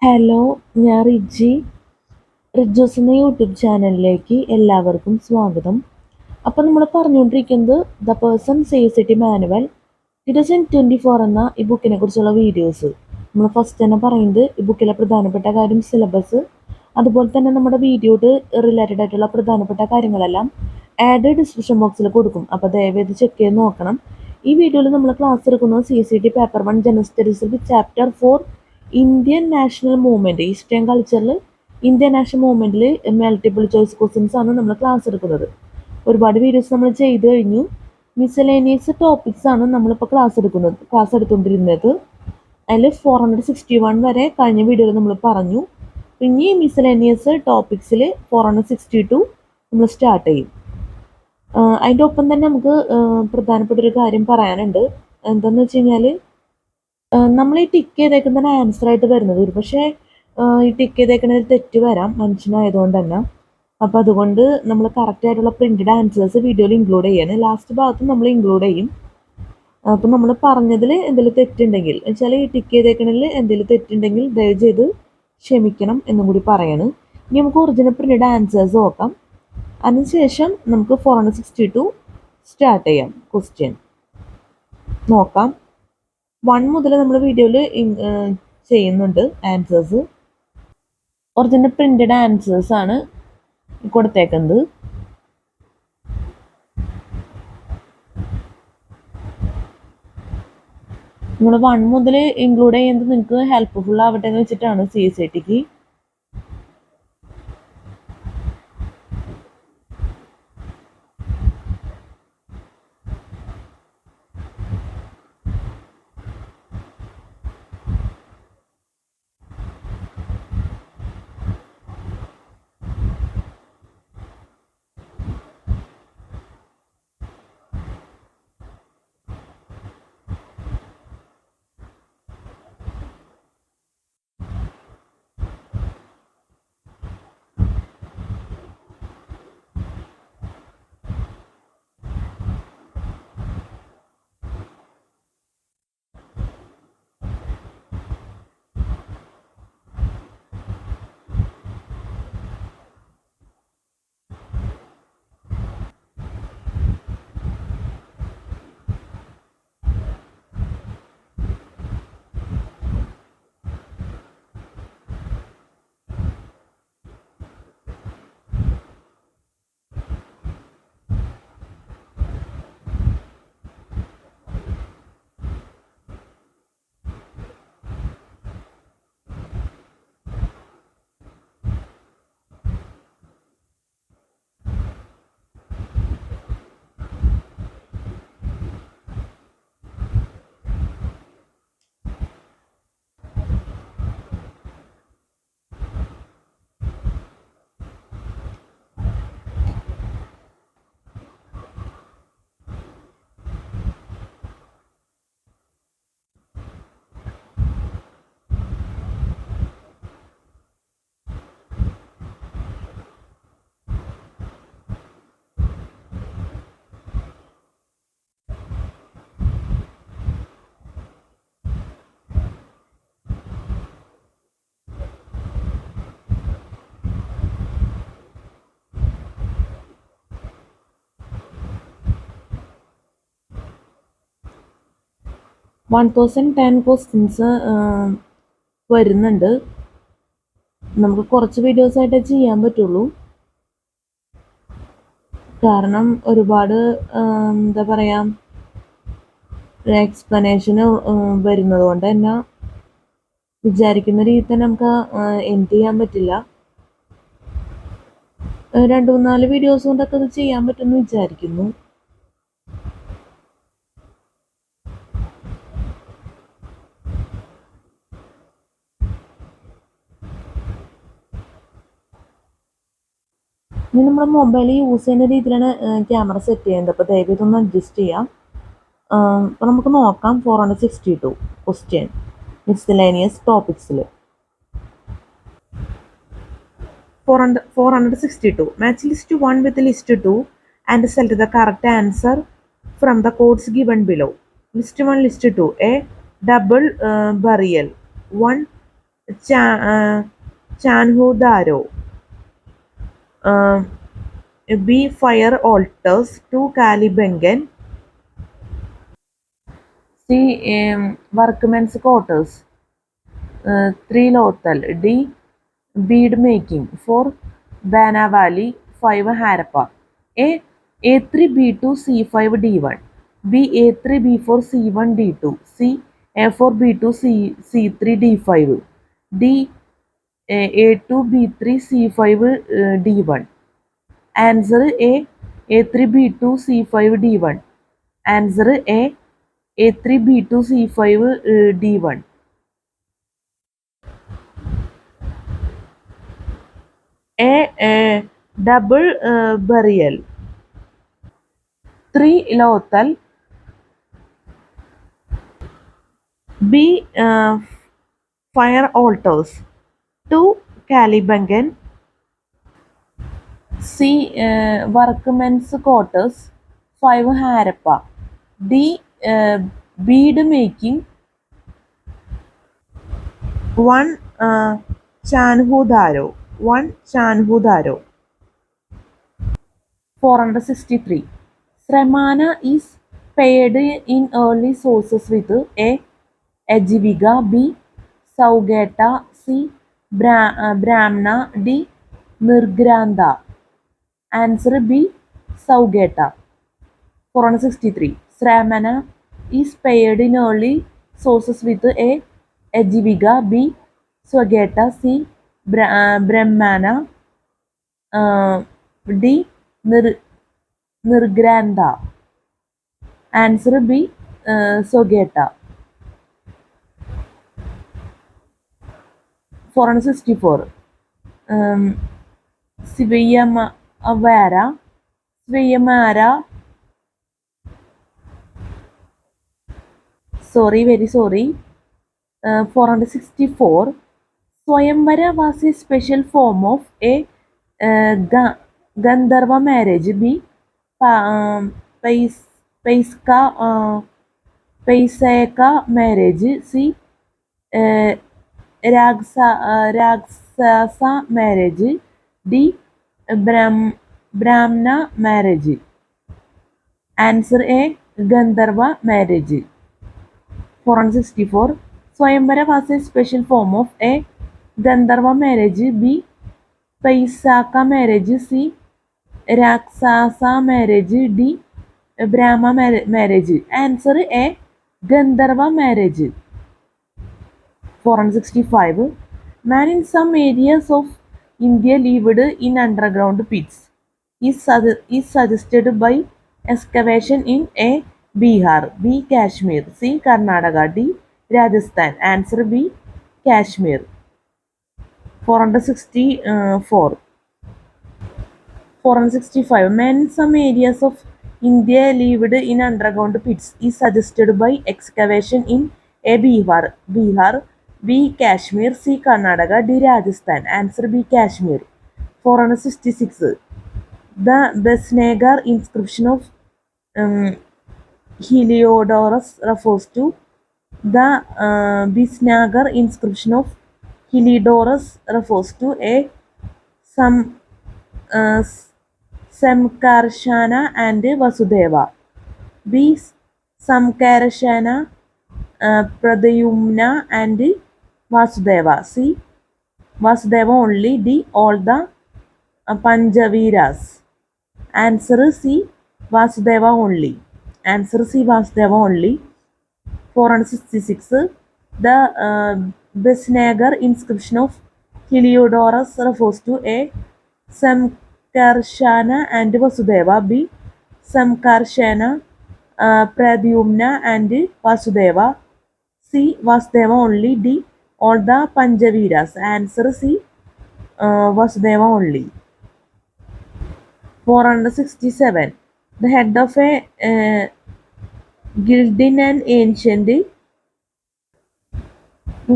Hello, ഞാൻ റിജി. റിജോസ് എന്ന YouTube ചാനലിലേക്ക് എല്ലാവർക്കും സ്വാഗതം. അപ്പോൾ നമ്മൾ പറഞ്ഞുകൊണ്ടിരിക്കുന്നത് the person says it manual 2024 എന്ന ഈ ബുക്കിനെ കുറിച്ചുള്ള വീഡിയോസ്. നമ്മൾ ഫസ്റ്റ് തന്നെ പറയുന്നത് ഈ ബുക്കിലെ പ്രധാനപ്പെട്ട കാര്യം സിലബസ്, അതുപോലെ തന്നെ നമ്മുടെ വീഡിയോയുടെ റിലേറ്റഡ് ആയിട്ടുള്ള പ്രധാനപ്പെട്ട കാര്യങ്ങളെല്ലാം ആഡ് ഡിസ്ക്രിപ്ഷൻ ബോക്സിൽ കൊടുക്കും. അപ്പോൾ ദയവേത് ചെക്ക് ചെയ്ത് നോക്കണം. ഈ വീഡിയോയിൽ നമ്മൾ ക്ലാസ് എടുക്കുന്നത് CCT പേപ്പർ 1 ജനറൽ സ്റ്റഡീസിൽ chapter 4 Indian national movement. History and കൾച്ചറിൽ ഇന്ത്യൻ നാഷണൽ മൂവ്മെൻറ്റിൽ മൾട്ടിപ്പിൾ ചോയ്സ് ക്വസ്റ്റ്യൻസ് ആണ് നമ്മൾ ക്ലാസ് എടുക്കുന്നത്. ഒരുപാട് വീഡിയോസ് നമ്മൾ ചെയ്ത് കഴിഞ്ഞു. മിസലേനിയസ് ടോപ്പിക്സ് ആണ് നമ്മളിപ്പോൾ ക്ലാസ് എടുത്തുകൊണ്ടിരുന്നത്. അതിൽ 461 വരെ കഴിഞ്ഞ വീഡിയോയിൽ നമ്മൾ പറഞ്ഞു. പിന്നെ ഈ മിസലേനിയസ് ടോപ്പിക്സിൽ 462 നമ്മൾ സ്റ്റാർട്ട് ചെയ്യും. അതിൻ്റെ ഒപ്പം തന്നെ നമുക്ക് പ്രധാനപ്പെട്ട ഒരു കാര്യം പറയാനുണ്ട്. എന്താണെന്ന് വെച്ച് കഴിഞ്ഞാൽ നമ്മൾ ഈ ടിക്ക് ചെയ്തേക്കുന്നതിന് ആൻസറായിട്ട് വരുന്നത് പക്ഷേ ഈ ടിക്ക് ചെയ്തേക്കുന്നതിൽ തെറ്റ് വരാം, മനുഷ്യനായതുകൊണ്ട് തന്നെ. അപ്പോൾ അതുകൊണ്ട് നമ്മൾ കറക്റ്റായിട്ടുള്ള പ്രിൻറ്റഡ് ആൻസേഴ്സ് വീഡിയോയിൽ ഇൻക്ലൂഡ് ചെയ്യാണ്. ലാസ്റ്റ് ഭാഗത്ത് നമ്മൾ ഇൻക്ലൂഡ് ചെയ്യും. അപ്പോൾ നമ്മൾ പറഞ്ഞതിൽ എന്തെങ്കിലും തെറ്റുണ്ടെങ്കിൽ വെച്ചാൽ ഈ ടിക്ക് ചെയ്തേക്കുന്നതിൽ എന്തെങ്കിലും തെറ്റുണ്ടെങ്കിൽ ദയവ് ചെയ്ത് ക്ഷമിക്കണം എന്നും കൂടി പറയാണ്. ഇനി നമുക്ക് ഒറിജിനൽ പ്രിൻറ്റഡ് ആൻസേഴ്സ് നോക്കാം. അതിനുശേഷം നമുക്ക് 462 സ്റ്റാർട്ട് ചെയ്യാം. ക്വസ്റ്റ്യൻ നോക്കാം. 1 മുതൽ നമ്മൾ വീഡിയോയിൽ ചെയ്യുന്നുണ്ട് ആൻസേഴ്സ്. ഒറിജിനൽ പ്രിൻറ്റഡ് ആൻസേഴ്സ് ആണ് കൊടുത്തേക്കുന്നത്. നമ്മൾ 1 മുതൽ ഇൻക്ലൂഡ് ചെയ്യുന്നത് നിങ്ങൾക്ക് ഹെൽപ്ഫുൾ ആവട്ടെ എന്ന് വെച്ചിട്ടാണ് CSATക്ക്. വൺ 1010 ക്വസ്റ്റ്യൻസ് വരുന്നുണ്ട്. നമുക്ക് കുറച്ച് വീഡിയോസായിട്ടേ ചെയ്യാൻ പറ്റുള്ളൂ. കാരണം ഒരുപാട് എന്താ പറയുക എക്സ്പ്ലനേഷന് വരുന്നത് കൊണ്ട് തന്നെ വിചാരിക്കുന്ന രീതിയിൽ തന്നെ നമുക്ക് എൻഡ് ചെയ്യാൻ പറ്റില്ല. 2-3 വീഡിയോസ് കൊണ്ടൊക്കെ അത് ചെയ്യാൻ പറ്റുമെന്ന് വിചാരിക്കുന്നു. ഇനി നമ്മൾ മൊബൈൽ യൂസ് ചെയ്യുന്ന രീതിയിലാണ് ക്യാമറ സെറ്റ് ചെയ്യേണ്ടത്. അപ്പോൾ ദയവ് ഇതൊന്ന് അഡ്ജസ്റ്റ് ചെയ്യാം. അപ്പോൾ നമുക്ക് നോക്കാം. 462 question miscellaneous ടോപ്പിക്സിൽ 462 match list 1 with list 2 and select the correct answer from the codes given below. List 1 list 2 a double burial 1 Chanhudaro. B. Fire altars. 2. Calibangan. C. Workmen's quarters. 3. Lothal. D. Bead making. 4. Banavali. 5. Harappa. A. A3 B2 C5 D1. B. A3 B4 C1 D2. C. A4 B2 C3 D5. D. A2 B3 C5 D1. Answer A. A3 B2 C5 D1. Answer A. A3 B2 C5 D1. A. Double burial. 3. Lothal. B. Fire altars. 2. Calibangan. C. Workmen's quarters. 5. Harappa. D. Bead making. 1. Chanhudaro. 1. Chanhudaro. 463. Sramana is paired in early sources with A. Ajivika. B. Saugata. C. Brahmana. D. Nirgrantha. Answer B. Saugata. 463. Sramana is paired in early sources with A. Ajivika. B. Saugata. C. Brahmana. D. Nirgrantha. Answer B. Saugata. 464. Svayamara. Sorry, very sorry. 464. Swayamvara was a special form of a Gandharva marriage. B. Paisaka marriage. C. Raksasa marriage. D. Brahmana marriage. Answer A. Gandharva marriage. 464. Swayamvara was a special form of A. Gandharva marriage. B. Paisaka marriage. C. Raksasa marriage. D. Brahma marriage. Answer A. Gandharva marriage. 465. Man in some areas of India lived in underground pits. Is suggested by excavation in A. Bihar. B. Kashmir. C. Karnataka. D. Rajasthan. Answer B. Kashmir. 464. 465. Men in some areas of India lived in underground pits is suggested by excavation in A. Bihar. B. Kashmir. C. Karnataka. D. Rajasthan. Answer B. Kashmir. 466. The Besnagar inscription of Heliodorus refers to the Bisnagar inscription of Heliodorus refers to A. Samkarshana and Vasudeva. B. Samkarshana, Pradyumna and Vasudeva. C. Vasudeva only. D. All the Panchaviras. Answer C. Vasudeva only. Answer C. Vasudeva only. 466. The Besnagar inscription of Heliodorus refers to A. Samkarshana and Vasudeva. B. Samkarshana, Pradyumna and Vasudeva. C. Vasudeva only. D. All the Panchaviras. Answer C. Vasudeva only. 467. The head of a Gildin and ancient.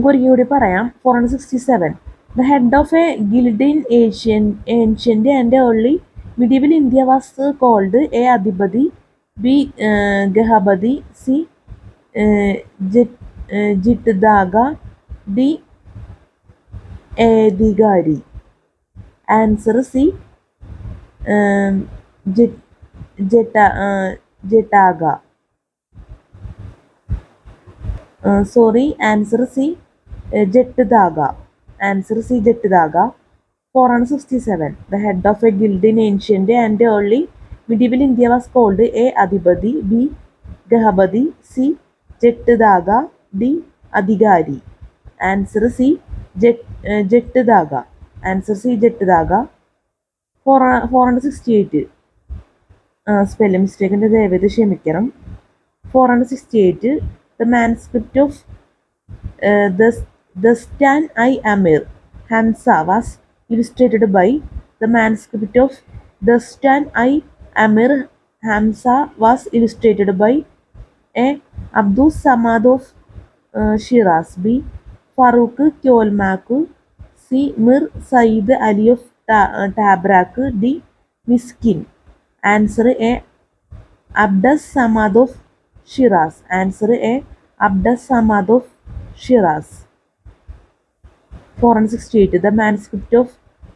കൂടി പറയാം. 467. The head of a Gildin ancient and early medieval India was called A. Adhipati. B. Gahabadi. C. Jitdaga. D. Adigari. Answer C. Um, Jet, Jetaga. Answer C. Jetdaga. Answer C. Jetdaga. 467. The head of a guild in ancient and early medieval India was called A. Adhipati, B. Gahabadi, C. Jetdaga, D. Adhigari. Answer C. Jetdaga. Answer C. Jetdaga. 468. Spelling mistake in the ക്ഷമിക്കണം. 468. The manuscript of Dastan-i-Amir Hamza was illustrated by the manuscript of Dastan-i-Amir Hamza was illustrated by A. Abdus Samad of Shiraz, B. Farooq Kyolmak, C. Mir Said Ali of Tabrak, D. Miskin. Answer A. Abdas Samad of Shiraz. Answer A. Abdas Samad of Shiraz. 468. The manuscript of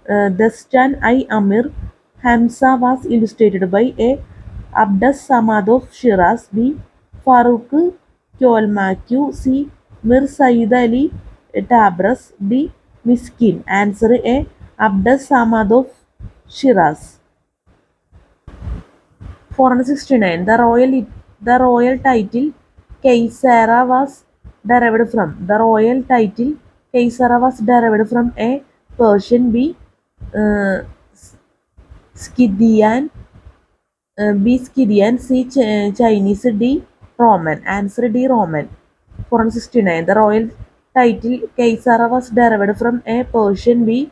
Dastan-i-Amir Hamza was illustrated by A. Abdas Samad of Shiraz, B. Farooq Kyolmakyu, C. Mir Said Ali Tabras, D. Miskin. Answer A. Abdas Samad of Shiraz. 469. The royal title Kaisara was derived from. The royal title Kaisara was derived from A. Persian, B. Scythian, C. Chinese, D. Roman. Answer D. Roman. 469. The royal title Kaisara was derived from A. Persian, B.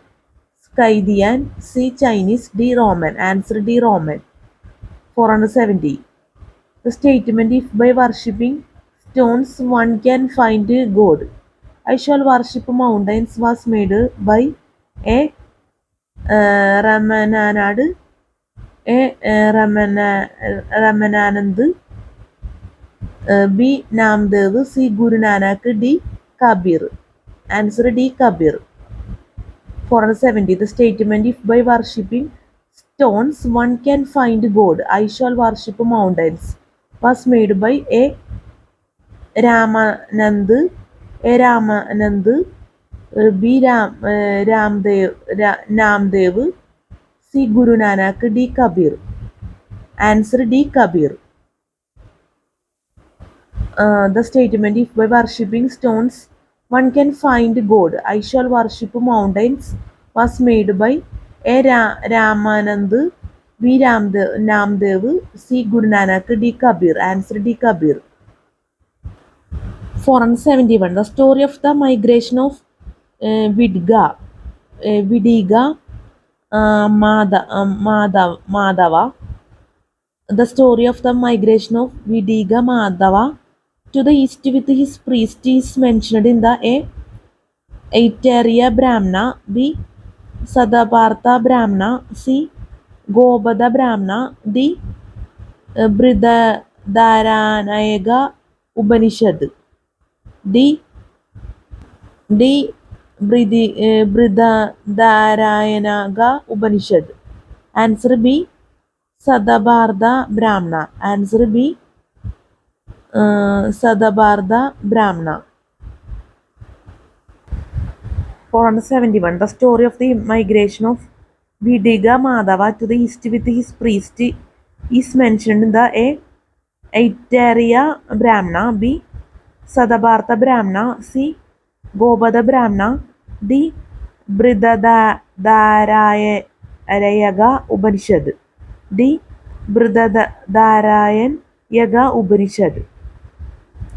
Scythian, C. Chinese, D. Roman. Answer D. Roman. 470. The statement, if by worshipping stones one can find God, I shall worship mountains, was made by A. Ramanand, Ramanand, B. Namdev, C. Guru Nanak, D. Kabir. Answer D. Kabir. 470. The statement, if by worshipping stones one can find God, I shall worship mountains, was made by A. Ramanand, B. Namdev, C. Guru Nanak, D. Kabir. Answer D. Kabir. The statement, if by worshipping stones one can find God, I shall worship mountains, was made by A. Ramanand, B. Namdev, C. Guru Nanak, D. Kabir. Answer D. Kabir. 471. The story of the migration of Vidiga Madhava. The story of the migration of Vidiga Madhava to the east with his priest is mentioned in the A. Aitareya Brahmana, B. Sadapartha Brahmana, C. Gobada Brahmana, D. Brihadaranyaka Upanishad. D. Brihadaranyaka Upanishad. Answer B. Sadapartha Brahmana. Answer B. Sadapartha Brahmana. 471. The story of the migration of Vidiga Madhava to the east with his priest is mentioned in the A. Aitareya Brahmana, B. Sadapartha Brahmana, C. Gobada Brahmana, D. Brihadaranyaka Upanishad. D. Brihadaranyaka Upanishad.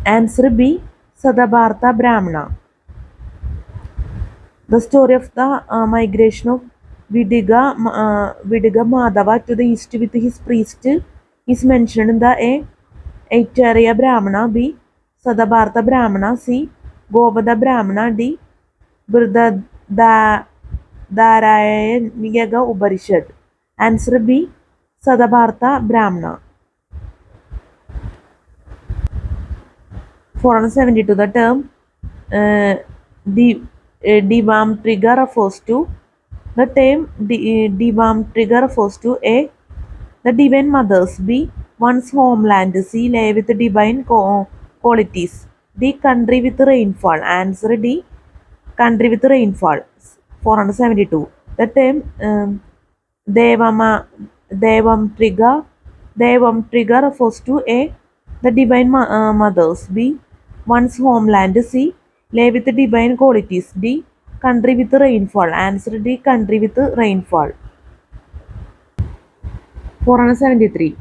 Answer B. Sadapartha Brahmana. The story of the migration of Vidiga Madhava to the east with his priest is mentioned in the A. Aitareya Brahmana, B. Sadapartha Brahmana, C. Gobada Brahmana, D. Brihadaranyaka Upanishad. Answer B. Sadapartha Brahmana. 472. The term Divam trigger refers to the term Divam trigger refers to a the divine mothers. B. One's homeland. C. Lay with divine qualities. D. Country with rainfall. Answer D. Country with rainfall. 472. The term Devama Devam trigger refers to A. The divine mothers. B. One's homeland. C. Lay with divine qualities. D. Country with rainfall. Answer D. Country with rainfall. 473.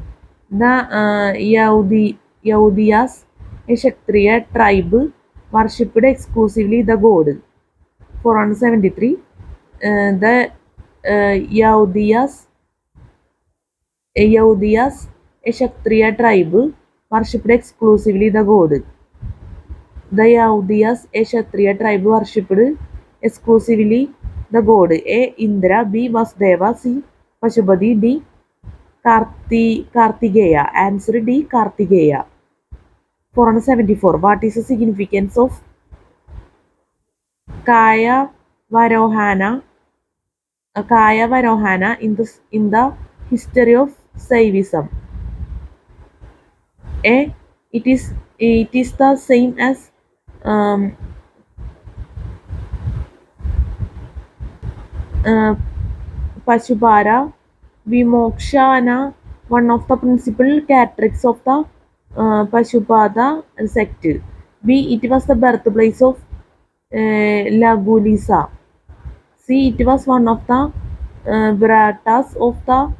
The Yaudiyas, a Kshatriya tribe, worshipped exclusively the god. 473. The Yaudiyas, a Kshatriya tribe, worshipped exclusively the god. The Yaudiyas, a Kshatriya tribe, worshipped exclusively the god. A. Indra. B. Vasudeva. C. Pashupati. D. Kartigeya. Answer D. Kartigeya. 474. What is the significance of Kaya Varohana in the history of Saivism? A. It is the same as um, Pashupara Vimokshana, one of the principal characteristics of the Pashupada sect. B. It was the birthplace of Lagulisa. C. It was one of the Vratas of the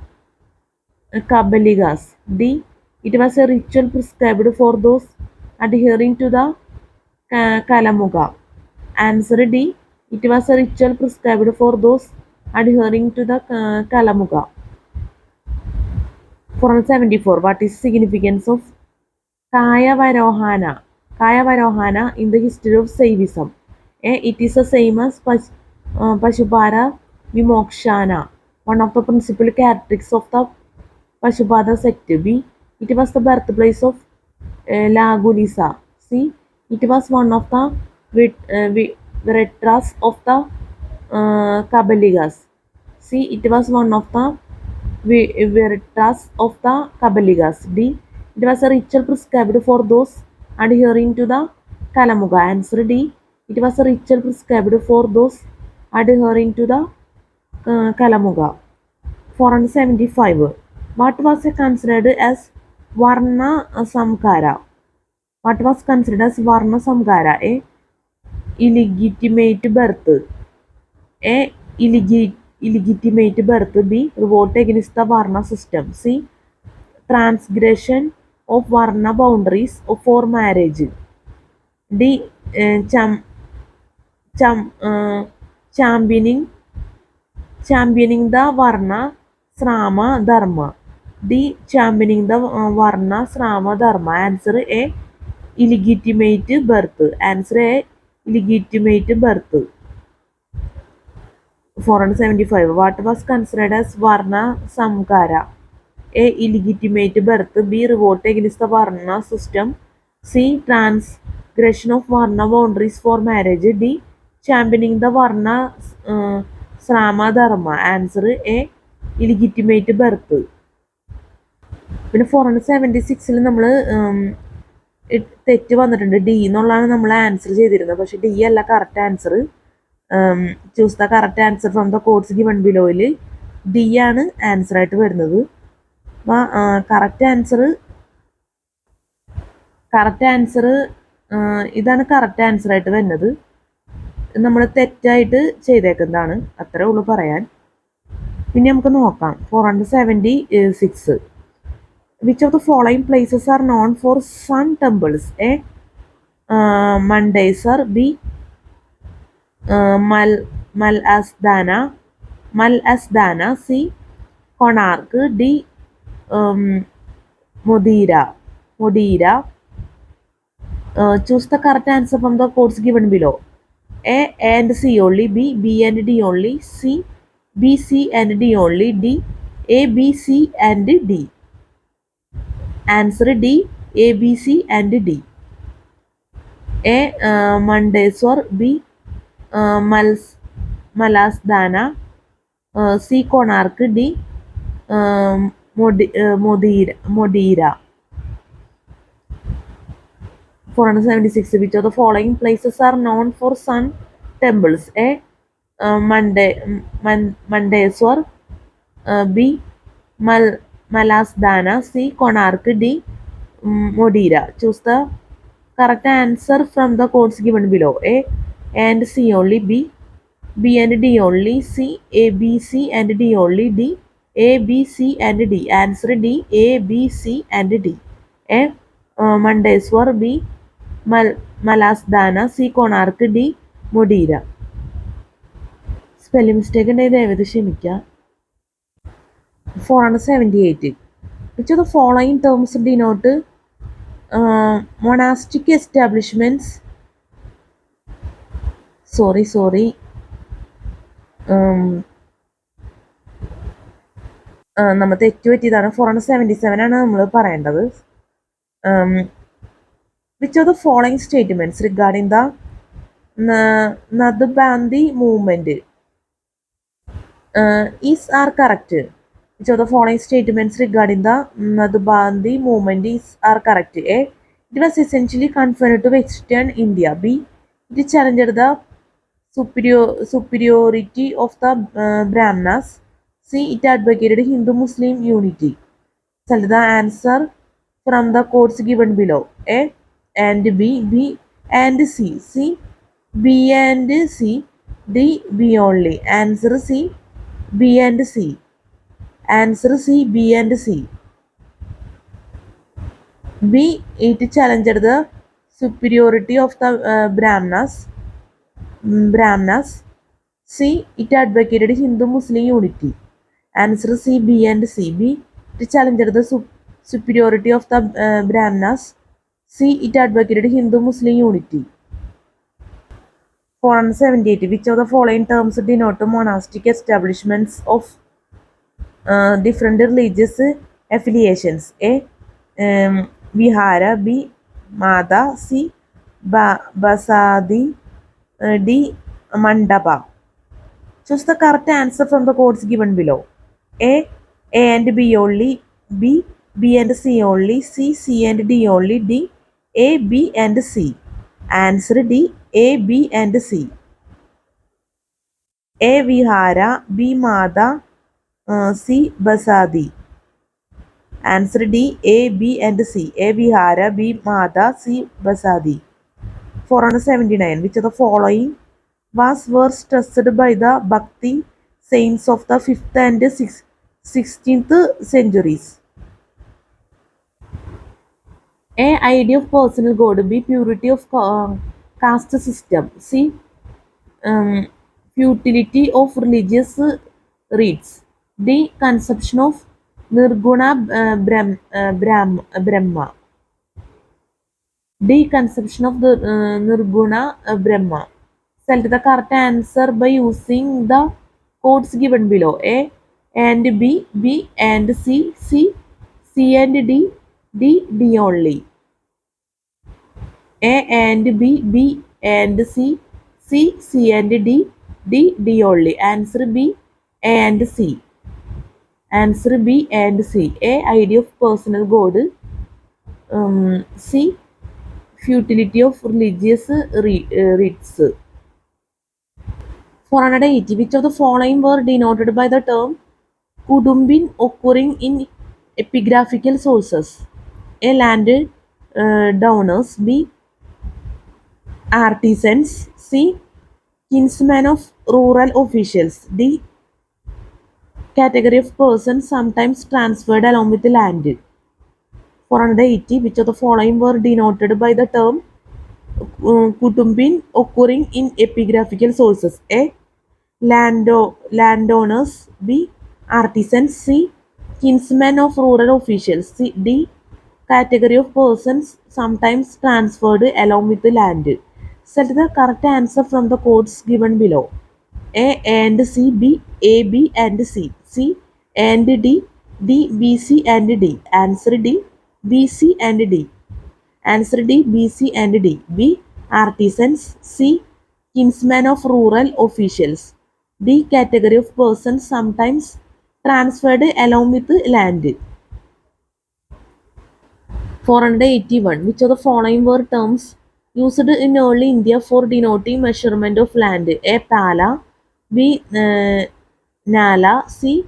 Kabbaligas. D. It was a ritual prescribed for those adhering to the Kalamuga. Answer D. It was a ritual prescribed for those adhering to the Kalamuga. 474. What is significance of Kaya Varohana in the history of Saivism? A. It is the same as Pashupara Vimokshana, one of the principal characteristics of the Pashupada sect. B. It was the birthplace of Lagulisa. C. It was one of the Vretras of the Kabbaligas. C. It was one of the Vretras of the Kabbaligas. D. It was a ritual prescribed for those adhering to the Kalamuga. Answer D. It was a ritual prescribed for those adhering to the Kalamuga. 475. What was considered as Varna Samkara? What was considered as Varna Samkara? A. Illegitimate birth. A. Illegitimate birth. B. Revolt against the Varna system. C. Transgression of Varna boundaries for marriage. D. Championing the Varna Srama Dharma. D. Championing the Varna Srama Dharma. Answer A. Illegitimate birth. Answer A. Illegitimate birth. 475. What was considered as Varna Samkara? A. Illegitimate birth. B. Revolt against the Varna system. C. Transgression of Varna boundaries for marriage. D. Championing the Varna Srama Dharma. Answer A. Illegitimate birth. പിന്നെ 476 നമ്മൾ തെറ്റ് വന്നിട്ടുണ്ട്. D എന്നുള്ളതാണ് നമ്മൾ answer ചെയ്തിരുന്നത്. പക്ഷെ D അല്ല correct answer. Choose the correct answer from the codes given ബിലോയിൽ ഡി ആണ് ആൻസർ ആയിട്ട് വരുന്നത്. അപ്പോൾ കറക്റ്റ് ആൻസർ ഇതാണ് കറക്റ്റ് ആൻസർ ആയിട്ട് വരുന്നത്. നമ്മൾ തെറ്റായിട്ട് ചെയ്തേക്കുന്നതാണ്. അത്രേ ഉള്ളൂ പറയാൻ. പിന്നെ നമുക്ക് നോക്കാം 476. Which of the following places are known for sun temples? A. Mandesar. B. Mal-Asdana. C. Konark. D. Modira. Choose the correct answer from the codes given below. A and C only. B and D only. C C and D only. D A, B, C and D. Answer D. A, B, C and D. A. Mandeswar. B. Malasdana, C. Konark, D. Modira. 476. Which of the following places are known for sun temples? A. Mandeswar, B. Malasdana, C. Konark, D. Modira. Choose the correct answer from the codes given below. A and C only, B and D only, C, A, B, C and D only, D, A, B, C and D. Answer D, A, B, C and D. A. Mandeswar, B. Malasdana, C. Konark, D. Modira. Spelling mistake ഉണ്ടെങ്കിൽ ദയവേത് ക്ഷമിക്കുക. 478. Which of the following terms denote monastic establishments? Sorry. നമ്മൾ തെറ്റുപറ്റിയതാണ്. 477 ആണ് നമ്മൾ പറയേണ്ടത്. Which of the following statements regarding the Naqshbandi movement are correct? Which of the following statements regarding the Naqshbandi movement are correct? A. It was essentially confined to Western India. B. It challenged the superiority of the Brahmanas. C. It advocated Hindu-Muslim unity. Select the answer from the codes given below. A and B, B and C, C, B and C, D, B only. Answer C, B and C. Answer C, B and C. B. It challenged the superiority of the Brahmanas. C. It advocated Hindu-Muslim unity. Answer C, B and C. B. It challenged the superiority of the Brahmanas. C. It advocated Hindu-Muslim unity. 478. Which of the following terms denote monastic establishments of different religious affiliations? A. Vihara, B. Mada, C. Basadi, D. Mandapa. Choose the correct answer from the codes given below. A and B only, B and C only, C and D only, D, A, B and C. Answer D, A, B and C. A. Vihara, B. Mada, C. Basadi. Answer D, A, B and C. A. Vihara, B. Mada, C. Basadi. 479. Which of the following were stressed by the Bhakti saints of the 5th and 16th centuries? A. Idea of personal God. B. Purity of caste system. C. Futility of religious rites. D. Conception of Nirguna Brahma. D. Conception of the Nirguna Brahma. Select the correct answer by using the codes given below. A and B, B and C, C, C and D, D, D only. A and B, B and C, C, C and D, D, D only. Answer B, A and C. Answer B and C. A. Idea of personal God. C. Futility of religious rites. 480. Which of the following were denoted by the term Kudumbin occurring in epigraphical sources? A. Land donors. B. Artisans. C. Kinsmen of rural officials. D. Category of persons sometimes transferred along with the land. 480. Which of the following were denoted by the term Kutumbin occurring in epigraphical sources? A. Landowners. B. Artisans. C. Kinsmen of rural officials. C. D. Category of persons sometimes transferred along with the land. Select the correct answer from the codes given below. A and C, B, A, B and C, C and D, D, B, C and D. Answer D, B, C and D. Answer D, B, C and D. B. Artisans. C. kinsman of rural officials. D. Category of persons sometimes transferred along with land. 481. Which of the following were terms used in early India for denoting measurement of land? A. Pala. B. Nala. C.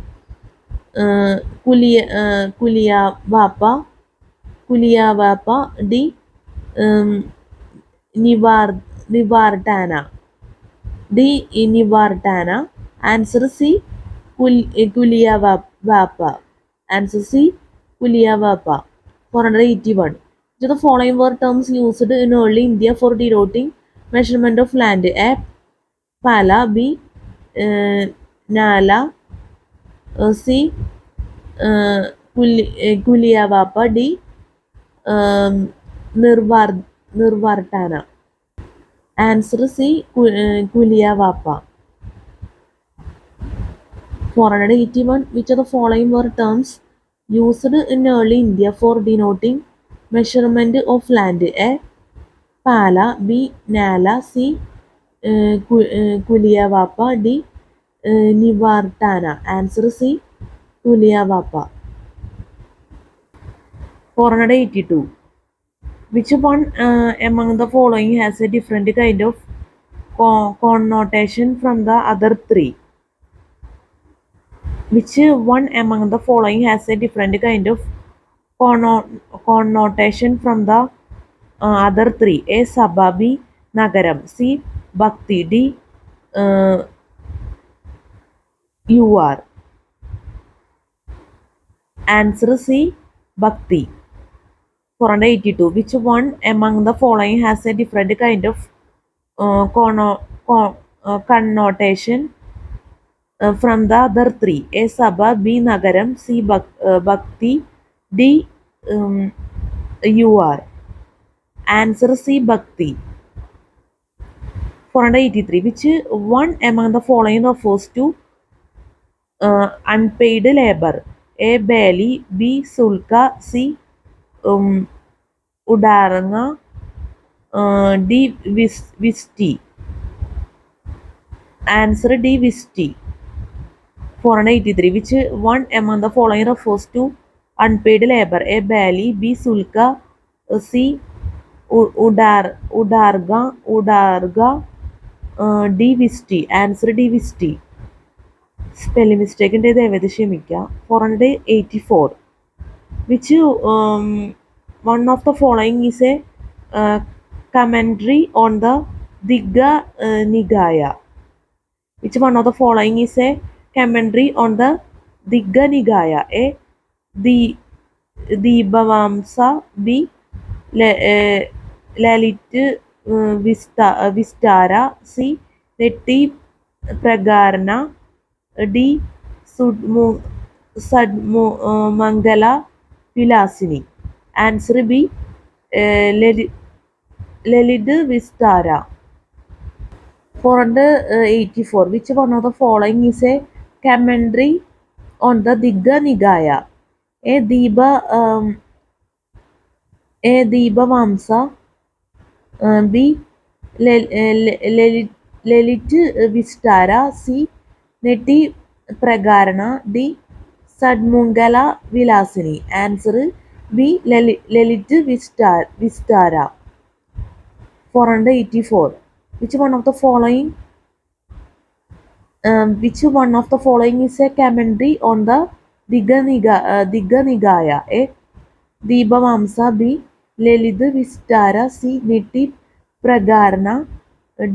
Kuliyavapa. Kuliyavapa. D. Um, Nivartana. D. Nivartana. Answer C. Kuliyavapa. Answer C. Kuliyavapa. 481. Which of the following were terms used in early India for denoting measurement of land? A. Pala. B. Nala. C. Kuliyavapa. D. um, Nirvartana. Answer C. Kuliyavapa. 481. Which of the following were terms used in early India for denoting measurement of land? A. Pala. B. Nala. C. Kuliyavapa. D. Nivartana. Answer C. Kuliyavapa. 482. Which one among the following has a different kind of connotation from the other three? Which one among the following has a different kind of connotation from the other three? A. Sabha. B. Nagaram. C. Bhakti. D. You are. Answer C. Bhakti. 482. Which one among the following has a different kind of connotation from the other three? A. Sabha. B. Nagaram. C. Bhakti. D. You are. Answer C. Bhakti. 483. Which one among the following refers to unpaid labor? A. Bali. B. Sulka. C. Udaranga. D. Visti. Answer D. Visti. 483. Which one among the following refers to unpaid labor? A. Bali. B. Sulka. C. Udarga. D. Visti. Answer D. Visti. Spelling mistake ഉണ്ട് ദയവേത് ക്ഷമിക്കുക. 484. Which one of the following is a commentary on the Digha Nikaya? Which one of the following is a commentary on the Digha Nikaya? A. Deepavamsa. B. Lalit Vistara. C. Netti Pragarna. D. Mangala Vilasini. Answer B. Lalit Vistara. 484. Which one of the following is a commentary on the Digha Nikaya? A. Deepavamsa. B. Lalit Vistara. C. Netti Pragarna. D. Sadmungala Vilasini. Answer B. Lalit Vistara. 484. Which one of the following is a commentary on the Digha Nikaya? A. Deepavamsa. B. Lalit Vistara. C. Netti Pragarna.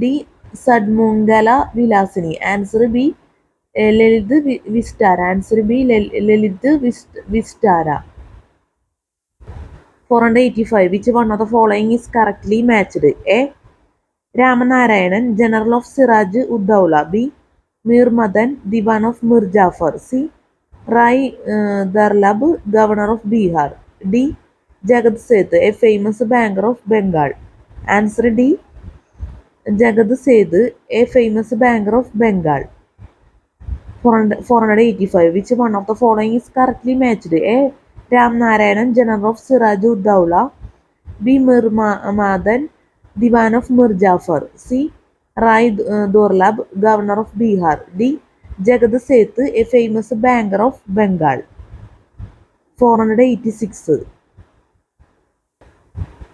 D. Sadmungala Vilasini. Answer B. Lalit Vistara. Answer B. Lalit Vistara. 485. Which one of the following is correctly matched? A. Ramanarayanan, General of Siraj Uddawla. B. Mir Madan, Diwan of Mir Jafar. C. Rai Darlab, Governor of Bihar. D. Jagad Seth, a famous banker of Bengal. Answer D. Jagad Seth, a famous banker of Bengal. 485. Which one of the following is correctly matched? A. Ram Narayanan, General of Siraj Uddawla. B. Mir Madan, Diwan of Mir Jafar. C. Rai Durlab, governor of Bihar. D. Jagad Seth, a famous banker of Bengal. 486.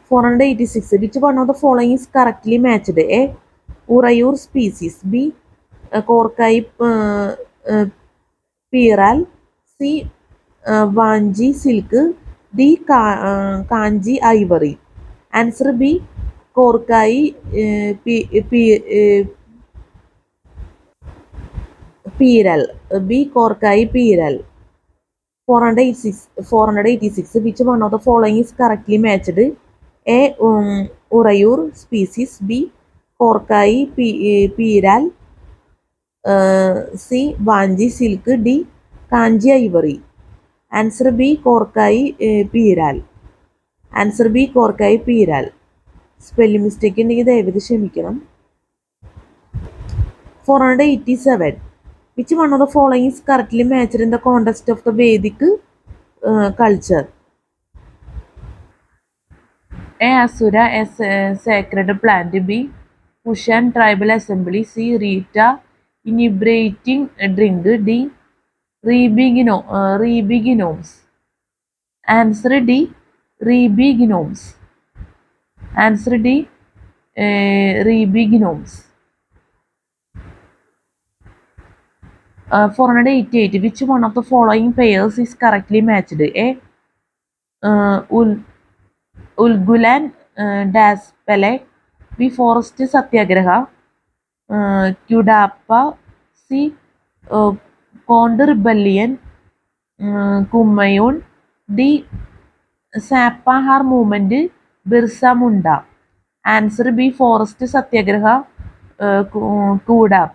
486. Which one of the following is correctly matched? A. Urayur species. B. Korkai Piral. C. Vanji silk. D. Kanji ivory. Answer B. Korkai Piral. B. Korkai Piral. 486. Which one of the following is correctly matched? A. Urayur species. B. Korkai Piral. C. Vanji silk. D. Kanji ivory. Answer B. Korkai Piral. Answer B. Korkai Piral. Spelling mistake ഉണ്ടെങ്കിൽ ദയവേത് ക്ഷമിക്കണം. 487. Which one of the following is correctly matched in the context of the Vedic culture? A. Asura, a sacred plant. B. Kushan tribal assembly. C. Rita, inebriating drink. D. Rebiginomes. Answer D. Rebiginomes. Answer D. Rebiginomes. 488. Which one of the following pairs is correctly matched? A. Ulgulan Das Pele. B. Forest Satyagraha. Kudappa. C. Pond Rebellion. Kumayun. D. Sapahar movement. Birsa Munda. Answer B. Forest Satyagraha. Kudap.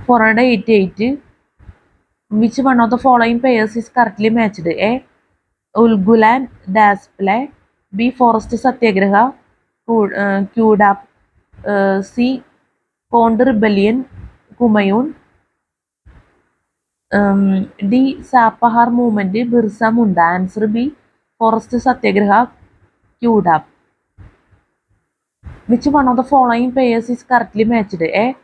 488. Which one of the following pairs is correctly matched? A. Ulgulan Dasplay. B. Forest Satyagraha. Kudap. C. Pond Rebellion. Kumayun. D. Sapahar movement. Birsa Munda. Answer B. Forest Satyagraha. Kudap. Which one of the following pairs is correctly matched? A.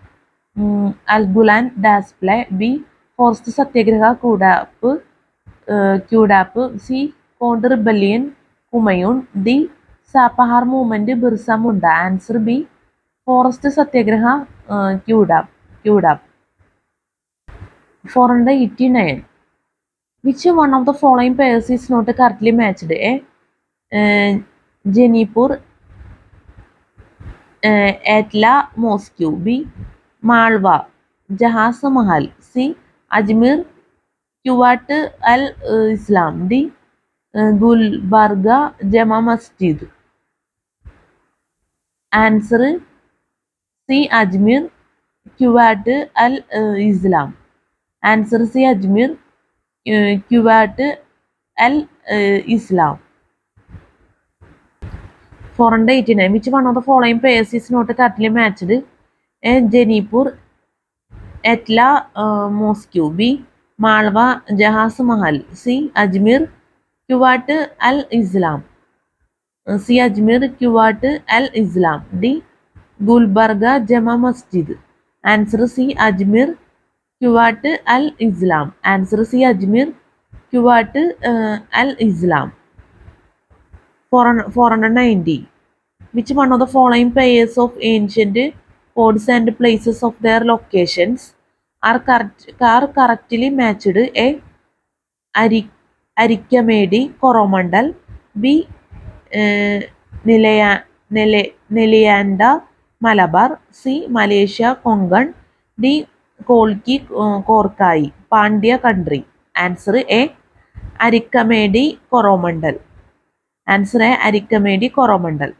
Ulgulan Dasplay. B. Forest Satyagraha Kudap. C. Pond Rebellion Kumayun. D. Sapahar movement Birsa Munda. Answer B. Forest Satyagraha Kudap. 489. Which one of the following pairs is not correctly matched? A. Jenipur Atla Mosque. B. Malwa Jahaz Mahal. C. Ajmer Kuwait al-Islam. D. Gulbarga Jama Masjid. Answer C. Ajmer Kuwait al-Islam. Answer C. Ajmer Kuwait al-Islam. 489. Which one of the following pairs is not correctly matched? A. Jenipur Atla Mosque. B. Malwa Jahaz Mahal. C. Ajmer Kuwait al-Islam. C. Ajmer Kuwait al-Islam. D. Gulbarga Jama Masjid. Answer C. Ajmer Kuwait al-Islam. Answer C. Ajmer Kuwait al-Islam. 490. Which one of the following pairs of ancient codes and places of their locations are correctly matched? A. Arikkamedi Coromandel. B. Nileyanda Malabar. C. Malaysia Kongan. D. Kolki Korkai Pandya country. Answer A. Arikkamedi Coromandel. Answer A. Arikkamedi Coromandel.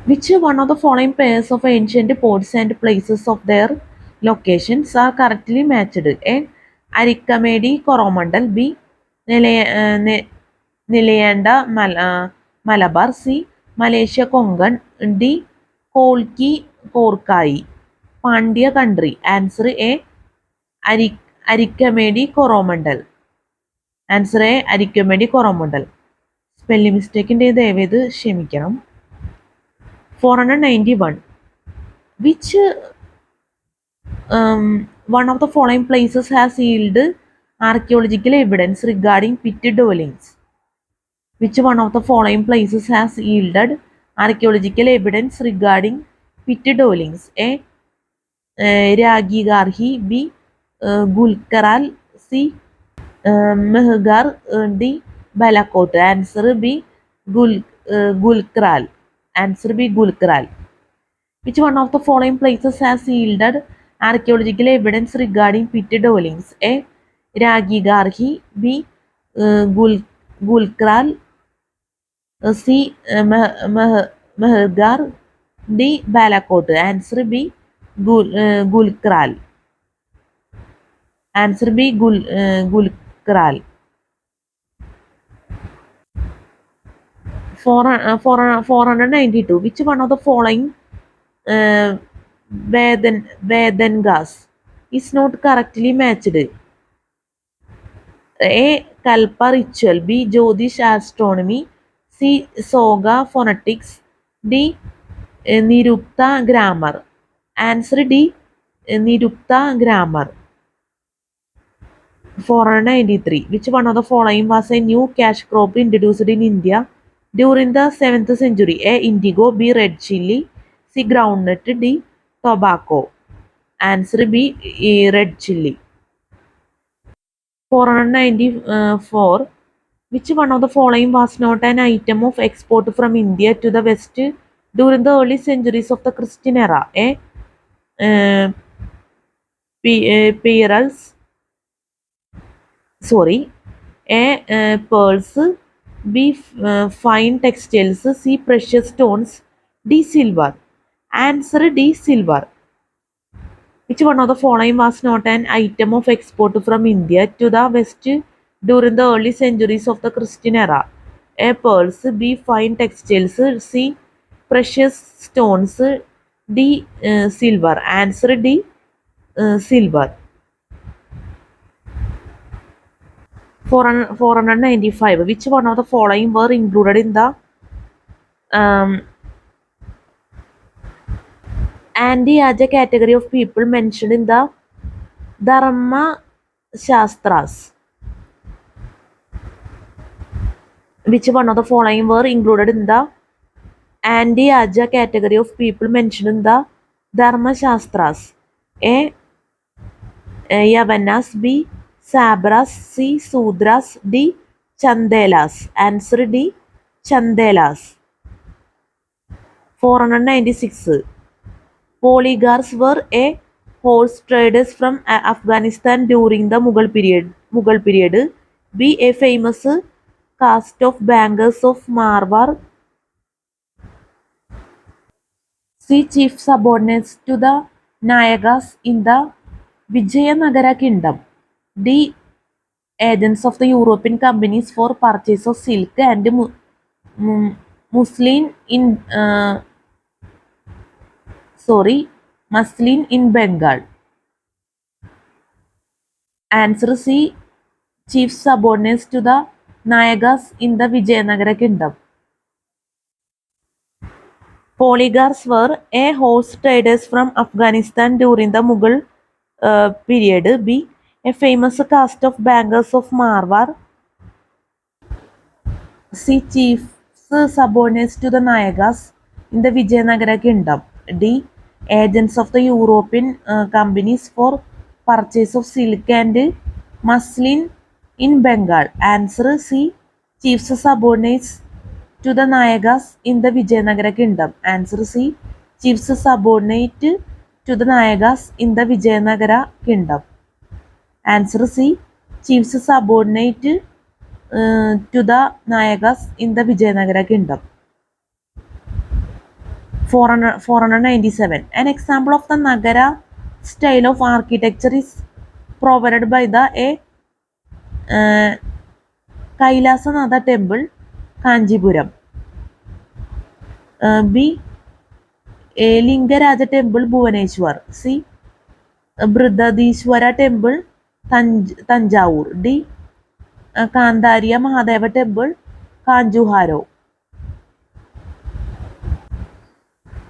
Which one of the following pairs of ancient ports and places of their locations are correctly matched? A. Arikkamedi Coromandel. B. Nilayanda Malabar. C. Malaysia Kongan. D. Kolki Korkai Pandya country. Answer A. Arikkamedi Coromandel. Answer A. Arikkamedi Coromandel. Spelling mistake in ദയവേത് ക്ഷമിക്കണം. 491. Which one of the following places has yielded archaeological evidence regarding pit dwellings? Which one of the following places has yielded archaeological evidence regarding pit dwellings? A. Ragigarhi. B. Gulkaral. C. Mehgar. D. Balakot. Answer B. Gulkral. Answer B. Gulkral. Which one of the following places has yielded archaeological evidence regarding pit dwellings? A. Ragigarhi. B. Gulkral. C. Mehrgar. D. Balakot. Answer B. Gulkral. Answer B. Gulkral. 492. Which one of the following uh, Vedangas is not correctly matched? A. Kalpa ritual. B. Jyotish astronomy. C. Soga phonetics. D. Nirupta grammar. Answer D. Nirupta grammar. 493. Which one of the following was a new cash crop introduced in India during the 7th century? A. Indigo. B. Red chili. C. Groundnut. D. Tobacco. Answer B. Red chili. 494. Which one of the following was not an item of export from India to the West during the early centuries of the Christian era? A. Uh, Pearls. Sorry. A. Pearls. B. Fine textiles. C. Precious stones. D. Silver. Answer D. Silver. Which one of the following was not an item of export from India to the West during the early centuries of the Christian era? A. Pearls. B. Fine textiles. C. Precious stones. D. Silver. Answer D. Silver. 495. Which one of the following were included in the um, anti-Aja category of people mentioned in the Dharma Shastras? Which one of the following were included in the anti-Aja category of people mentioned in the Dharma Shastras? A. Yavanas. B. Sabras. C. Sudras. D. Chandelas. Answer D. Chandelas. 496. Polygars were a horse traders from Afghanistan during the Mughal period. B. A famous caste of bankers of Marwar. C. Chief subordinates to the Nayagas in the Vijayanagara kingdom. D. Agents of the European companies for purchase of silk and muslin in muslin in Bengal. Answer C. Chief subordinates to the Nayagas in the Vijayanagara kingdom. Polygars were A. Horse traders from Afghanistan during the Mughal period. B. A famous caste of bankers of Marwar. C. Chiefs subordinates to the Nayagas in the Vijayanagara kingdom. D. Agents of the European companies for purchase of silk and muslin in Bengal. Answer C. Chiefs subordinates to the Nayagas in the Vijayanagara kingdom. Answer C. Chiefs subordinate to the Nayagas in the Vijayanagara kingdom. Answer C. Chiefs subordinate to the Nayagas in the Vijayanagara kingdom. 497. An example of the Nagara style of architecture is provided by the A. Kailasanatha temple, Kanjipuram. B. Lingaraja temple, Bhuvaneshwar. C. Brihadishwara temple, Tanjavur. D. Kandariya Mahadeva temple, Kanjuharo.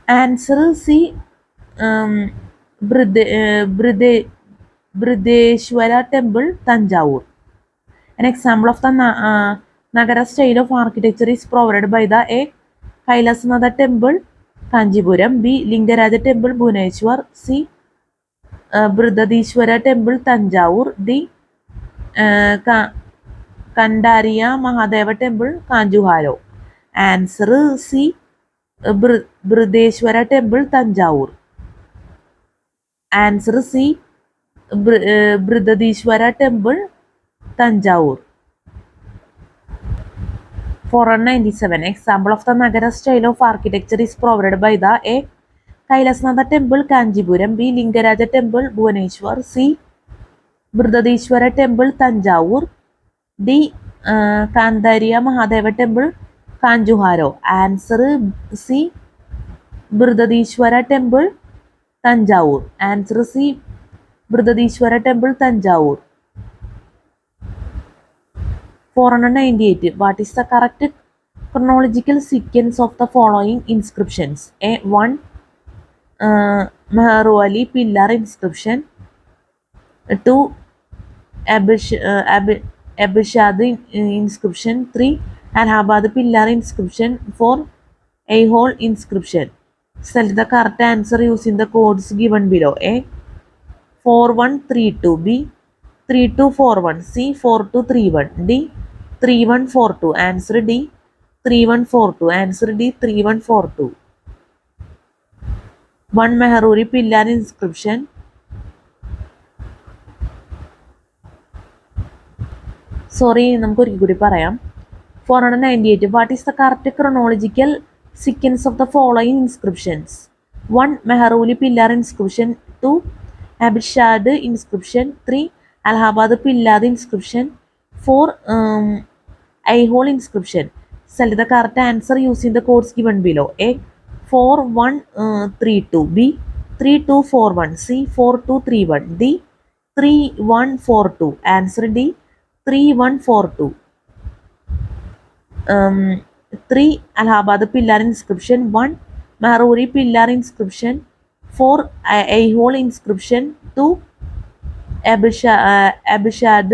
Answer C. um, Brideshwara Temple, Tanjavur. An example of the Nagara style of architecture is provided by the A. Kailasanath Temple, Kanjipuram; B. Lingaraja Temple, Bhubaneswar; C. Brihadishwara Temple, Tanjavur; D. Kandariya Mahadeva Temple, Kanjuharo. Answer C. Brihadishwara Temple, Tanjavur. Answer C. Brihadishwara Temple, Tanjavur. 497. Example of the Nagara style of architecture is provided by the A. Kailasnath Temple, Kanjipuram; B. Lingaraja Temple, Bhubaneswar; C. Brihadishwara Temple, Tanjavur; D. Kandariya Mahadeva Temple, Kanjuharo. Answer C. Brihadishwara Temple, Tanjavur. Answer C. Brihadishwara Temple, Tanjavur. 498. What is the correct chronological sequence of the following inscriptions? A. 1. Meherwali pillar inscription. 2. Abishad inscription. 3. Allahabad pillar inscription. 4. Aihole inscription. Select the correct answer using the codes given below. A. 4132. B. 3241. C. 4231. D. 3142. Answer D. 3142. Answer D. 3142. 1. Meheruri pillar inscription. നമുക്ക് ഒരിക്കൽ കൂടി പറയാം. 498. What is the correct chronological sequence of the following inscriptions? 1. Meheruli pillar inscription. 2. Abishad inscription. 3. Allahabad pillar inscription. 4. Aihole inscription. Select the correct answer using the codes given below. A. 4132. B. 3241. C. 4231. D. 3142. Answer D. 3142. 3. Allahabad pillar inscription. 1. Meheruri pillar inscription. 4. Aihole inscription. 2. Abishad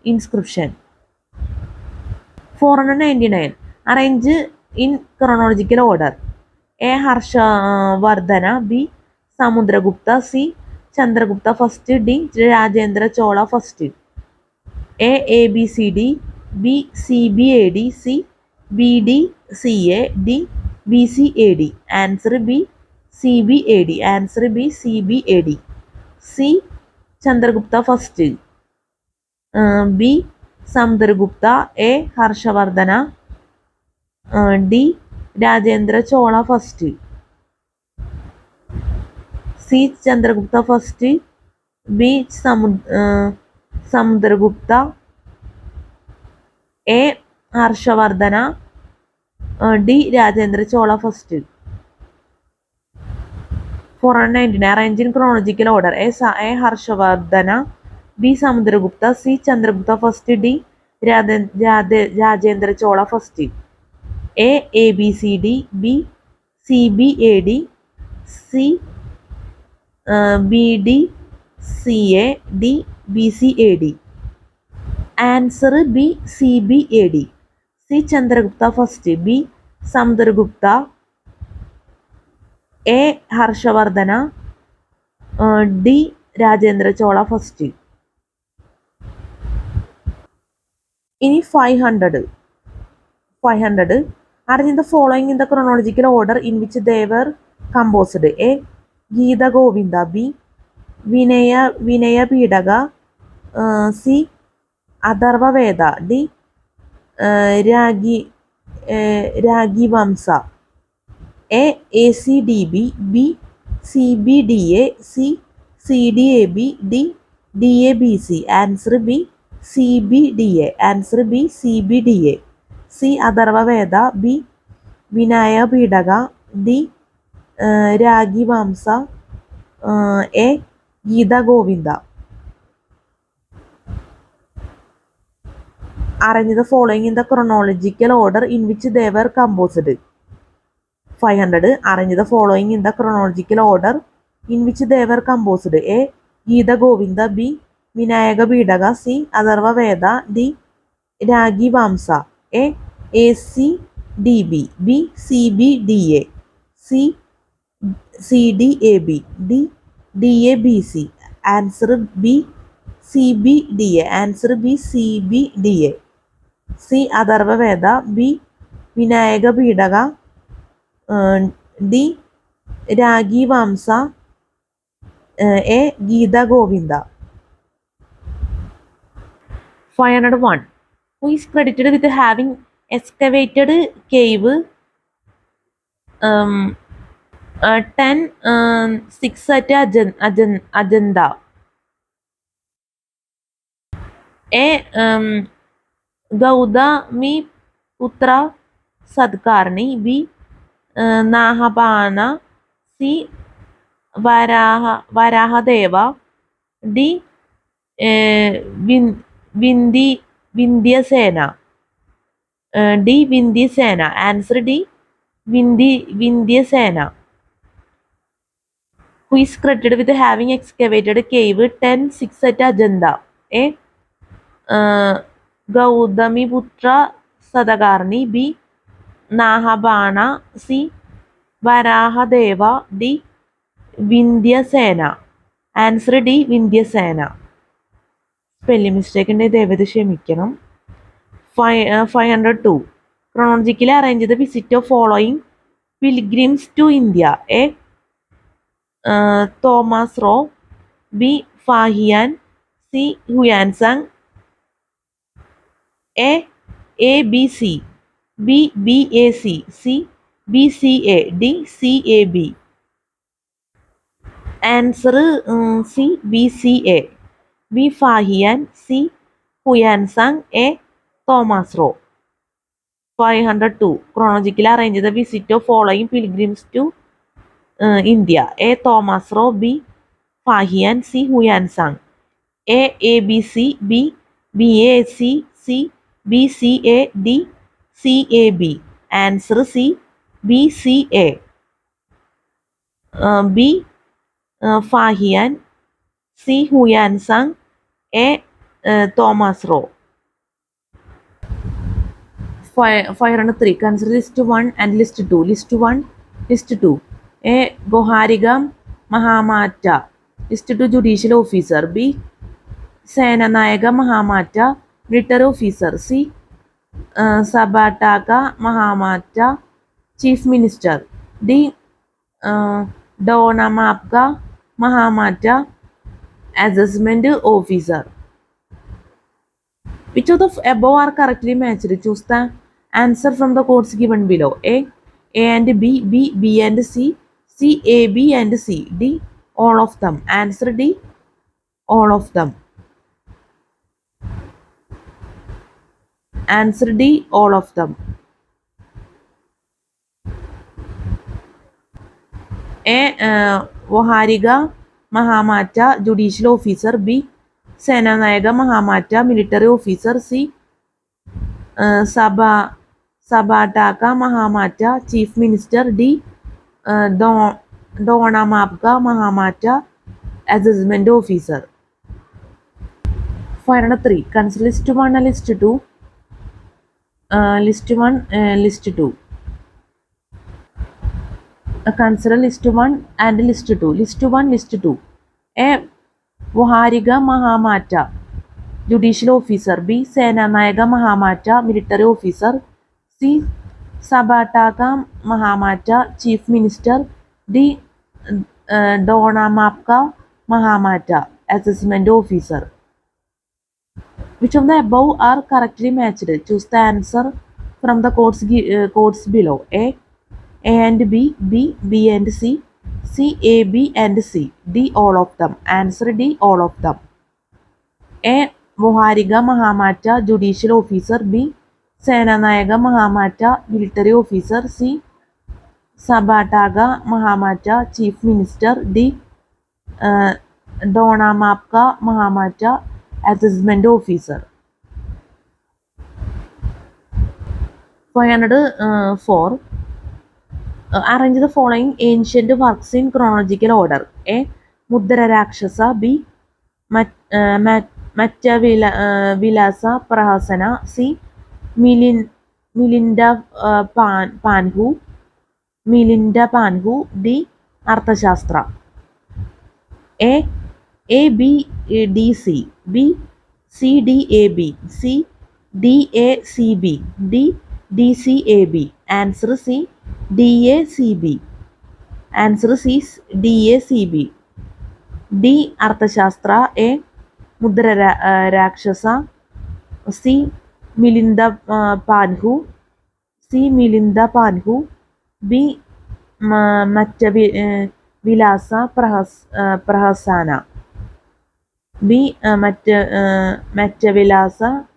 inscription. 499. Arrange in chronological order. A. Harshavardhana. B. Samudragupta. C. Chandragupta first. D. Rajendra Chola first. A. ABCD. B. CBAD. C. BDCA. D. BCAD. Answer B. CBAD. Answer B. CBAD. C. Chandragupta first. B. Samudragupta. A. Harshavardhana. D. Rajendra Chola first. C. Chandragupta first. B. Samudragupta. A. Harshavardhana. D. Rajendra Chola first. 499. Arrange in chronological order. A. Harshavardhana. B. Samudragupta. C. Chandragupta first. D. Rajendra Chola first. A. ABCD. B. CBAD. C. BDCA. D. BCAD. Answer B. CBAD. C. Chandragupta first. B. Samudragupta. A. Harshavardhana. D. Rajendra Chola first. ഇനി 500. Arrange the following in the chronological order in which they were composed. A. Geeta Govinda. B. Vinaya Pidaka. C. Atharva Veda. D. Ragi Vamsa. A. ACDB. B. CBDA. C. CDAB. D. DABC. Answer B. CBDA. Answer B. CBDA. C. Atharva Veda. B. Vinaya Pidaka. D. Ragi Vamsa. A. Geeta Govinda. Arrange the following in the chronological order in which they were composed. 500. Arrange the following in the chronological order in which they were composed. A. Geeta Govinda. B. Vinayaka Bidaga. C. Atharva Veda. D. Ragi Vamsa. A. ACDB. B. CBDA. C. CDAB. D. DABC. Answer B. CBDA. Answer B. CBDA. C. Atharva Veda. B. Vinayaka Bidaga. D. Ragi Vamsa. A. Geeta Govinda. 501. Who is credited with having excavated cave 10 6 at Ajanta? A. Gautami Putra Sadkarni. B. Nahabana. C. Varahadeva. D. Vindhyasena. D. Vindhyasena. Answer D. Vindhyasena. Who is credited with having excavated cave 10-6 at Ajanta? A. Gautamiputra Sadakarni. B. Nahabana. C. Varahadeva. D. Vindhyasena. Answer D. Vindhyasena. Spelling mistake ഉണ്ട് ദയവേത് ക്ഷമിക്കണം. 502. Chronologically arrange the visit of following pilgrims to India. A. Thomas Roe. B. Fahian. C. Huansang. A. ABC. B. BAC. C. BCA. D. CAB. Answer C. BCA. B. Fahian. C. Huansang. A. Thomas Roe. 502. Chronologically arrange the visit of following pilgrims to India. A. Thomas Roe. B. Fahian. C. Huansang. A. ABC. B. BAC. C. BCA. D. CAB. Answer C. BCA. B. Fahian. C. Huansang. A. Thomas Roe. 503. Consider list 1 and list 2. List 1, list 2. A. Goharigam Mahamata. List 2 judicial officer. B. Senanayaka Mahamata military officer. C. Sabataka Mahamata chief minister. D. Donamapka Mahamata assessment officer. Which of the above are correctly matched? Choose the answer from the quotes given below. A and B, B and C, C, A, B and C, D, all of them. Answer D, all of them. Answer D, all of them. A. Goharika Mahamata judicial officer. B. Senanayaka Mahamata military officer. C. Sabataka Mahamata chief minister. D. Donamapka Mahamata assessment officer. 503. Consider list 1 and list 2. List 1, list 2. Consider list 1 and list 2. List 1, list 2. A. Goharika Mahamata judicial officer. B. Senanayaka Mahamata military officer. C. Sabataka Mahamata chief minister. D. Donamapka Mahamata assessment officer. Which of the above are correctly matched? Choose the answer from the quotes below. A and B, B and C, C, A, B and C, D, all of them. Answer D, all of them. A. Goharika Mahamata judicial officer. B. Senanayaka Mahamata military officer. C. Sabataka Mahamata chief minister. D. Donamapka Mahamata assessment officer. 504. Arrange the following ancient works in chronological order. A. Mudra Rakshasa. B. Matya Vilasa Prahasana. C. Milinda Panhu. D. Arthashastra. A B D C. B C D A B. C D A C B. D D C A B. Answer C D A C B. Answer C D A C B. D Arthashastra. A Mudra Rakshasa. C Milinda Panhu. C Milinda Panhu. B Matya Vilasa Prahasana. B Matya Vilasa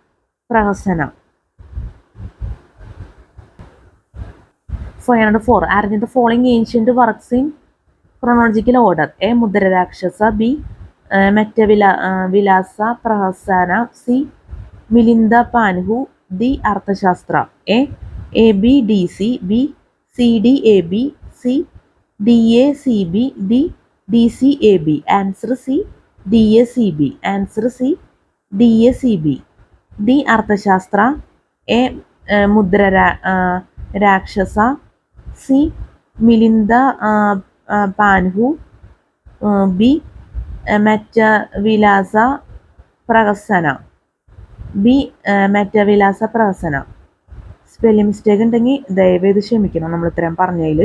Prahasana. 504. Arrange the following ancient works in chronological order. A. Mudra Rakshasa. B. Matya Vilasa Prahasana. C. Milinda Panhu. D. Arthashastra. A B D C. B C D A B. C D A C B. D D C A B. Answer C D A C B. Answer C D A C B. D Arthashastra. A Mudra Rakshasa. C Milinda Panhu. B Matya Vilasa Prahasana. B Matya Vilasa Prahasana. Spelling mistake ഉണ്ടെങ്കിൽ ദയവേത് ക്ഷമിക്കണം. നമ്മൾ ഇത്രയും പറഞ്ഞതിൽ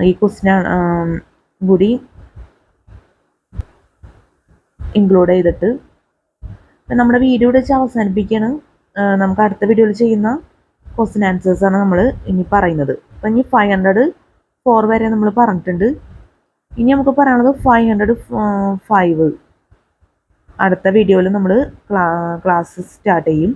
ഈ question കൂടി include ചെയ്തിട്ട് നമ്മുടെ video വെച്ച് അവസാനിപ്പിക്കുകയാണ്. നമുക്ക് അടുത്ത വീഡിയോയിൽ ചെയ്യുന്ന ക്വസ്റ്റ്യൻ ആൻസേഴ്സാണ് നമ്മൾ ഇനി പറയുന്നത്. അപ്പം ഇനി 504 വരെ നമ്മൾ പറഞ്ഞിട്ടുണ്ട്. ഇനി നമുക്ക് പറയാനുള്ളത് 505. അടുത്ത വീഡിയോയിൽ നമ്മൾ ക്ലാസ് സ്റ്റാർട്ട് ചെയ്യും.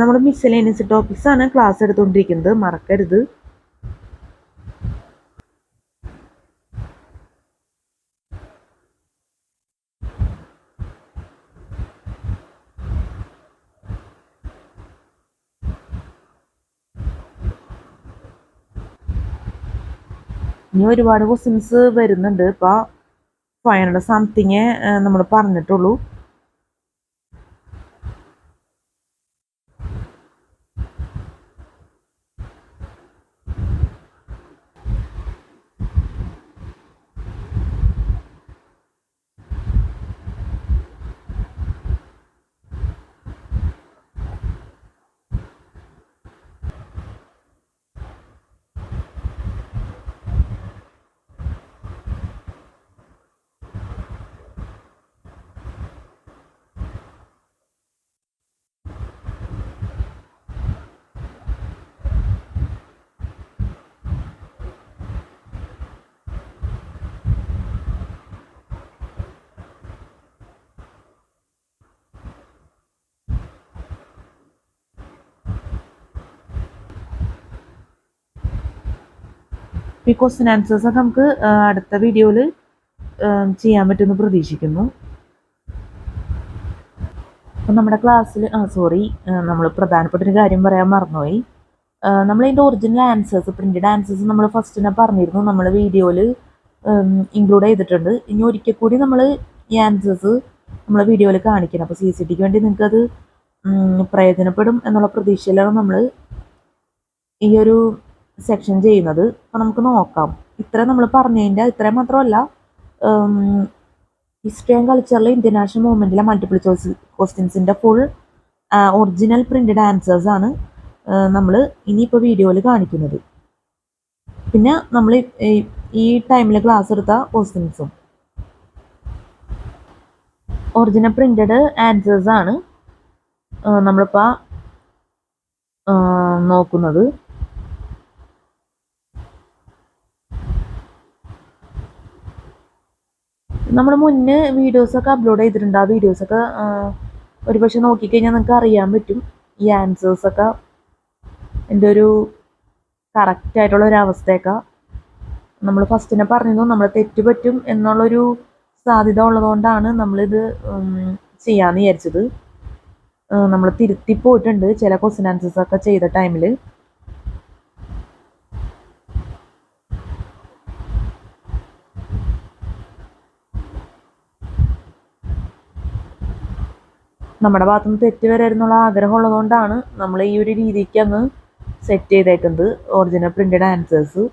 നമ്മുടെ മിസ്സലേനിയസ് ടോപ്പിക്സ് ആണ് ക്ലാസ് എടുത്തുകൊണ്ടിരിക്കുന്നത്, മറക്കരുത്. ഇനി ഒരുപാട് ക്വസ്റ്റ്യൻസ് വരുന്നുണ്ട്. ഇപ്പോൾ 500 സംതിങ് നമ്മൾ പറഞ്ഞിട്ടുള്ളൂ. ഈ ക്വസ്റ്റ്യൻ ആൻസേഴ്സ് ഒക്കെ നമുക്ക് അടുത്ത വീഡിയോയിൽ ചെയ്യാൻ പറ്റുമെന്ന് പ്രതീക്ഷിക്കുന്നു. അപ്പം നമ്മുടെ ക്ലാസ്സിൽ നമ്മൾ പ്രധാനപ്പെട്ടൊരു കാര്യം പറയാൻ മറന്നുപോയി. നമ്മളതിൻ്റെ ഒറിജിനൽ ആൻസേഴ്സ്, പ്രിൻറ്റഡ് ആൻസേഴ്സ് നമ്മൾ ഫസ്റ്റ് തന്നെ പറഞ്ഞിരുന്നു, നമ്മൾ വീഡിയോയിൽ ഇൻക്ലൂഡ് ചെയ്തിട്ടുണ്ട്. ഇനി ഒരിക്കൽ കൂടി നമ്മൾ ഈ ആൻസേഴ്സ് നമ്മൾ വീഡിയോയിൽ കാണിക്കണം. അപ്പോൾ CCTക്ക് വേണ്ടി നിങ്ങൾക്കത് പ്രയോജനപ്പെടും എന്നുള്ള പ്രതീക്ഷയിലാണ് നമ്മൾ ഈ ഒരു സെക്ഷൻ ചെയ്യുന്നത്. അപ്പോൾ നമുക്ക് നോക്കാം. ഇത്രയും നമ്മൾ പറഞ്ഞതിൻ്റെ ഇത്രയും മാത്രമല്ല, ഹിസ്റ്ററി ആൻഡ് കൾച്ചറിലെ ഇന്റർനാഷണൽ മൂവ്മെൻറ്റിലെ മൾട്ടിപ്പിൾ ചോയ്സ് ക്വസ്റ്റ്യൻസിൻ്റെ ഫുൾ ഒറിജിനൽ പ്രിൻറ്റഡ് ആൻസേഴ്സാണ് നമ്മൾ ഇനിയിപ്പോൾ വീഡിയോയിൽ കാണിക്കുന്നത്. പിന്നെ നമ്മൾ ഈ ടൈമിൽ ക്ലാസ് എടുത്ത ക്വസ്റ്റ്യൻസും ഒറിജിനൽ പ്രിൻറ്റഡ് ആൻസേഴ്സാണ് നമ്മളിപ്പോൾ നോക്കുന്നത്. നമ്മൾ മുന്നേ വീഡിയോസൊക്കെ അപ്ലോഡ് ചെയ്തിട്ടുണ്ട്. ആ വീഡിയോസൊക്കെ ഒരുപക്ഷെ നോക്കിക്കഴിഞ്ഞാൽ നിങ്ങൾക്ക് അറിയാൻ പറ്റും ഈ ആൻസേഴ്സൊക്കെ എൻ്റെ ഒരു കറക്റ്റായിട്ടുള്ള ഒരു അവസ്ഥയൊക്കെ നമ്മൾ ഫസ്റ്റിനെ പറഞ്ഞിരുന്നു നമ്മൾ തെറ്റ് പറ്റും എന്നുള്ളൊരു സാധ്യത ഉള്ളതുകൊണ്ടാണ് നമ്മളിത് ചെയ്യാമെന്ന് വിചാരിച്ചത്. നമ്മൾ തിരുത്തി പോയിട്ടുണ്ട് ചില ക്വസ്റ്റ്യൻ ആൻസേഴ്സ് ഒക്കെ ചെയ്ത ടൈമിൽ. നമ്മുടെ ഭാഗത്തുനിന്ന് തെറ്റ് വരരുന്നുള്ള ആഗ്രഹം ഉള്ളതുകൊണ്ടാണ് നമ്മൾ ഈ ഒരു രീതിക്ക് അങ്ങ് സെറ്റ് ചെയ്തേക്കുന്നത് ഒറിജിനൽ പ്രിന്റഡ് ആൻസേഴ്സ്.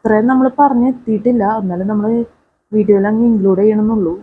ഇത്രയും നമ്മൾ പറഞ്ഞെത്തിയിട്ടില്ല, എന്നാലും നമ്മൾ വീഡിയോയിൽ അങ്ങ് ഇൻക്ലൂഡ് ചെയ്യണമെന്നുള്ളൂ.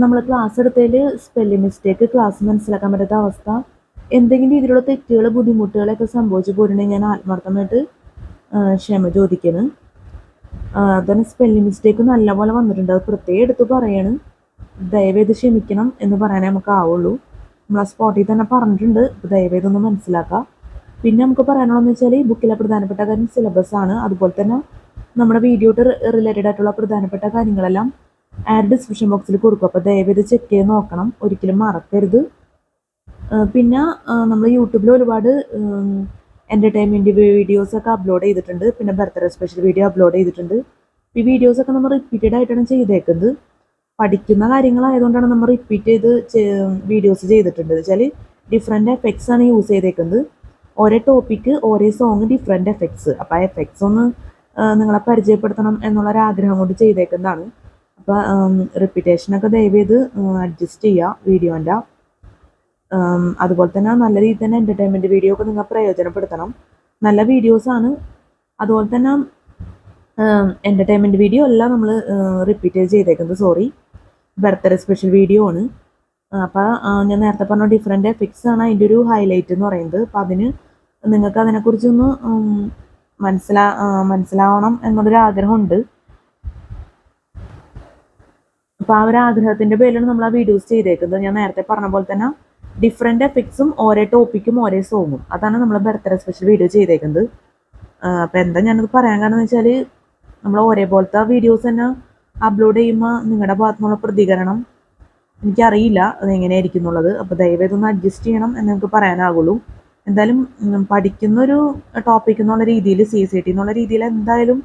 നമ്മൾ ക്ലാസ് എടുത്തതിൽ സ്പെല്ലിംഗ് മിസ്റ്റേക്ക്, ക്ലാസ് മനസ്സിലാക്കാൻ പറ്റാത്ത അവസ്ഥ, എന്തെങ്കിലും രീതിയിലുള്ള തെറ്റുകൾ, ബുദ്ധിമുട്ടുകളൊക്കെ സംഭവിച്ചു പോയിട്ടുണ്ടെങ്കിൽ ഞാൻ ആത്മാർത്ഥമായിട്ട് ക്ഷമ ചോദിക്കുന്നു. അതിന് സ്പെല്ലിംഗ് മിസ്റ്റേക്ക് നല്ലപോലെ വന്നിട്ടുണ്ട്, അത് പ്രത്യേകം എടുത്ത് പറയാണ്. ദയവേത് ക്ഷമിക്കണം എന്ന് പറയാനേ നമുക്ക് ആവുള്ളൂ. നമ്മൾ ആ സ്പോട്ടിൽ തന്നെ പറഞ്ഞിട്ടുണ്ട്, ദയവേതൊന്ന് മനസ്സിലാക്കാം. പിന്നെ നമുക്ക് പറയാനുള്ളതെന്ന് വെച്ചാൽ ഈ ബുക്കിലെ പ്രധാനപ്പെട്ട കാര്യം സിലബസ് ആണ്. അതുപോലെ തന്നെ നമ്മുടെ വീഡിയോട്ട് റിലേറ്റഡ് ആയിട്ടുള്ള പ്രധാനപ്പെട്ട കാര്യങ്ങളെല്ലാം ആഡ് ഡിസ്ക്രിപ്ഷൻ ബോക്സിൽ കൊടുക്കും. അപ്പോൾ ദയവേത് ചെക്ക് ചെയ്ത് നോക്കണം, ഒരിക്കലും മറക്കരുത്. പിന്നെ നമ്മൾ യൂട്യൂബിൽ ഒരുപാട് എൻ്റർടൈൻമെൻറ്റ് വീഡിയോസൊക്കെ അപ്ലോഡ് ചെയ്തിട്ടുണ്ട്. പിന്നെ ബർത്ത്ഡേ സ്പെഷ്യൽ വീഡിയോ അപ്ലോഡ് ചെയ്തിട്ടുണ്ട്. ഈ വീഡിയോസൊക്കെ നമ്മൾ റിപ്പീറ്റഡ് ആയിട്ടാണ് ചെയ്തേക്കുന്നത്. പഠിക്കുന്ന കാര്യങ്ങളായതുകൊണ്ടാണ് നമ്മൾ റിപ്പീറ്റ് ചെയ്ത് വീഡിയോസ് ചെയ്തിട്ടുണ്ട്. വെച്ചാൽ ഡിഫറെൻറ്റ് എഫക്ട്സ് ആണ് യൂസ് ചെയ്തേക്കുന്നത്. ഓരോ ടോപ്പിക്ക് ഓരോ സോങ് ഡിഫറെൻറ്റ് എഫക്ട്സ്. അപ്പോൾ ആ എഫക്ട്സ് ഒന്ന് നിങ്ങളെ പരിചയപ്പെടുത്തണം എന്നുള്ളൊരാഗ്രഹം കൊണ്ട് ചെയ്തേക്കുന്നതാണ്. അപ്പോൾ റിപ്പീറ്റേഷനൊക്കെ ദയവേത് അഡ്ജസ്റ്റ് ചെയ്യുക വീഡിയോൻ്റെ. അതുപോലെ തന്നെ നല്ല രീതിയിൽ തന്നെ എൻ്റർടൈൻമെൻറ്റ് വീഡിയോ ഒക്കെ നിങ്ങൾ പ്രയോജനപ്പെടുത്തണം. നല്ല വീഡിയോസാണ്. അതുപോലെ തന്നെ എൻ്റർടൈൻമെൻറ്റ് വീഡിയോ അല്ല നമ്മൾ റിപ്പീറ്റ് ചെയ്തേക്കുന്നത്, സോറി, ബർത്ത്ഡേ സ്പെഷ്യൽ വീഡിയോ ആണ്. അപ്പോൾ ഞാൻ നേരത്തെ പറഞ്ഞ ഡിഫറെൻറ്റ് എഫക്ട്സ് ആണ് അതിൻ്റെ ഒരു ഹൈലൈറ്റ് എന്ന് പറയുന്നത്. അപ്പോൾ അതിന് നിങ്ങൾക്ക് അതിനെക്കുറിച്ചൊന്ന് മനസ്സിലാവണം എന്നുള്ളൊരു ആഗ്രഹമുണ്ട്. അപ്പോൾ ആ ഒരു ആഗ്രഹത്തിൻ്റെ പേരിലാണ് നമ്മൾ ആ വീഡിയോസ് ചെയ്തേക്കുന്നത്. ഞാൻ നേരത്തെ പറഞ്ഞ പോലെ തന്നെ ഡിഫറെൻറ്റ് എഫക്ട്സും ഓരോ ടോപ്പിക്കും ഓരോ സോങ്ങും, അതാണ് നമ്മൾ ബർത്ത്ഡേ സ്പെഷ്യൽ വീഡിയോ ചെയ്തേക്കുന്നത്. അപ്പോൾ എന്താ ഞാനത് പറയാൻ കാരണം എന്ന് വെച്ചാൽ നമ്മൾ ഒരേപോലത്തെ വീഡിയോസ് തന്നെ അപ്ലോഡ് ചെയ്യുമ്പോൾ നിങ്ങളുടെ ഭാഗത്തു നിന്നുള്ള പ്രതികരണം എനിക്കറിയില്ല അതെങ്ങനെയായിരിക്കും എന്നുള്ളത്. അപ്പോൾ ദയവേതൊന്ന് അഡ്ജസ്റ്റ് ചെയ്യണം എന്ന് നമുക്ക് പറയാനാകുള്ളൂ. എന്തായാലും പഠിക്കുന്നൊരു ടോപ്പിക് എന്നുള്ള രീതിയിൽ, CCT എന്നുള്ള രീതിയിൽ എന്തായാലും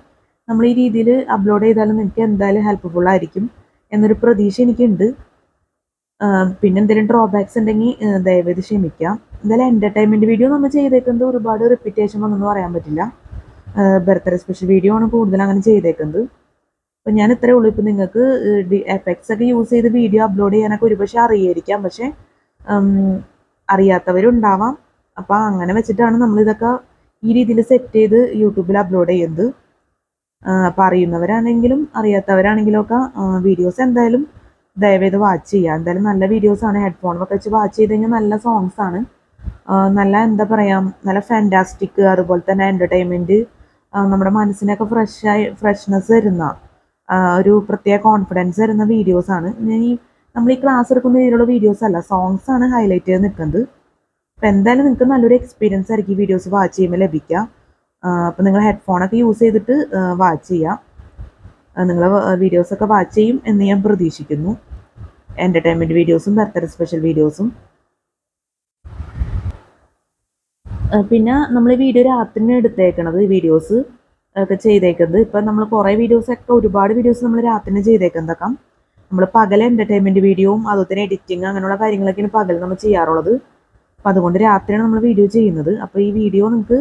നമ്മൾ ഈ രീതിയിൽ അപ്ലോഡ് ചെയ്താലും നിങ്ങൾക്ക് എന്തായാലും ഹെൽപ്ഫുൾ ആയിരിക്കും എന്നൊരു പ്രതീക്ഷ എനിക്കുണ്ട്. പിന്നെ എന്തെങ്കിലും ഡ്രോബാക്സ് ഉണ്ടെങ്കിൽ ദയവേത് ക്ഷമിക്കാം. എന്തായാലും എൻ്റർടൈൻമെൻറ്റ് വീഡിയോ നമ്മൾ ചെയ്തേക്കുന്നത് ഒരുപാട് റിപ്പീറ്റേഷൻ വന്നെന്ന് പറയാൻ പറ്റില്ല. ബർത്ത്ഡേ സ്പെഷ്യൽ വീഡിയോ ആണ് കൂടുതൽ അങ്ങനെ ചെയ്തേക്കുന്നത്. അപ്പം ഞാൻ ഇത്രയേ ഉള്ളൂ. ഇപ്പം നിങ്ങൾക്ക് എഫക്ട്സ് ഒക്കെ യൂസ് ചെയ്ത് വീഡിയോ അപ്ലോഡ് ചെയ്യാനൊക്കെ ഒരുപക്ഷെ അറിയായിരിക്കാം, പക്ഷേ അറിയാത്തവരുണ്ടാവാം. അപ്പം അങ്ങനെ വെച്ചിട്ടാണ് നമ്മളിതൊക്കെ ഈ രീതിയിൽ സെറ്റ് ചെയ്ത് യൂട്യൂബിൽ അപ്ലോഡ് ചെയ്യുന്നത്. അപ്പം അറിയുന്നവരാണെങ്കിലും അറിയാത്തവരാണെങ്കിലും ഒക്കെ വീഡിയോസ് എന്തായാലും ദയവേത് വാച്ച് ചെയ്യുക. എന്തായാലും നല്ല വീഡിയോസാണ്. ഹെഡ്ഫോണൊക്കെ വെച്ച് വാച്ച് ചെയ്ത് കഴിഞ്ഞാൽ നല്ല സോങ്സാണ്. നല്ല എന്താ പറയുക, നല്ല ഫാൻറ്റാസ്റ്റിക്, അതുപോലെ തന്നെ എൻ്റർടൈൻമെൻറ്റ്, നമ്മുടെ മനസ്സിനൊക്കെ ഫ്രഷ്നെസ് തരുന്ന ഒരു പ്രത്യേക കോൺഫിഡൻസ് തരുന്ന വീഡിയോസാണ്. നമ്മൾ ഈ ക്ലാസ് എടുക്കുന്ന രീതിയിലുള്ള വീഡിയോസ് അല്ല, സോങ്സ് ആണ് ഹൈലൈറ്റ് ചെയ്ത് നിൽക്കുന്നത്. അപ്പോൾ എന്തായാലും നിങ്ങൾക്ക് നല്ലൊരു എക്സ്പീരിയൻസ് ആയിരിക്കും ഈ വീഡിയോസ് വാച്ച് ചെയ്യുമ്പോൾ ലഭിക്കുക. അപ്പോൾ നിങ്ങൾ ഹെഡ്ഫോണൊക്കെ യൂസ് ചെയ്തിട്ട് വാച്ച് ചെയ്യാം. നിങ്ങൾ വീഡിയോസൊക്കെ വാച്ച് ചെയ്യും എന്ന് ഞാൻ പ്രതീക്ഷിക്കുന്നു. എൻ്റർടൈൻമെൻറ്റ് വീഡിയോസും ബർത്ത്ഡേ സ്പെഷ്യൽ വീഡിയോസും. പിന്നെ നമ്മൾ ഈ വീഡിയോ രാത്രിയാണ് എടുത്തേക്കണത്, വീഡിയോസ് ഒക്കെ ചെയ്തേക്കുന്നത്. ഇപ്പം നമ്മൾ കുറേ വീഡിയോസൊക്കെ, ഒരുപാട് വീഡിയോസ് നമ്മൾ രാത്രിയാണ് ചെയ്തേക്കുന്നതൊക്കെ. നമ്മൾ പകൽ എൻ്റർടൈൻമെൻറ്റ് വീഡിയോയും അതുപോലെ തന്നെ എഡിറ്റിങ് അങ്ങനെയുള്ള കാര്യങ്ങളൊക്കെയാണ് പകൽ നമ്മൾ ചെയ്യാറുള്ളത്. അപ്പോൾ അതുകൊണ്ട് രാത്രിയാണ് നമ്മൾ വീഡിയോ ചെയ്യുന്നത്. അപ്പോൾ ഈ വീഡിയോ നിങ്ങൾക്ക്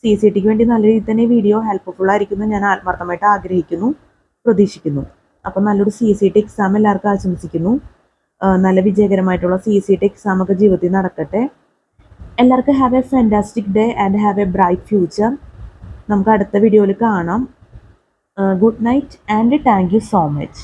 CCTക്ക് വേണ്ടി നല്ല രീതിയിൽ തന്നെ ഈ വീഡിയോ ഹെൽപ്ഫുൾ ആയിരിക്കുമെന്ന് ഞാൻ ആത്മാർത്ഥമായിട്ട് ആഗ്രഹിക്കുന്നു, പ്രതീക്ഷിക്കുന്നു. അപ്പം നല്ലൊരു CCT എക്സാം എല്ലാവർക്കും ആശംസിക്കുന്നു. നല്ല വിജയകരമായിട്ടുള്ള CCT എക്സാമൊക്കെ ജീവിതത്തിൽ നടക്കട്ടെ. എല്ലാവർക്കും have A fantastic day and have A bright future. നമുക്ക് അടുത്ത വീഡിയോയിൽ കാണാം. Good night and thank you so much.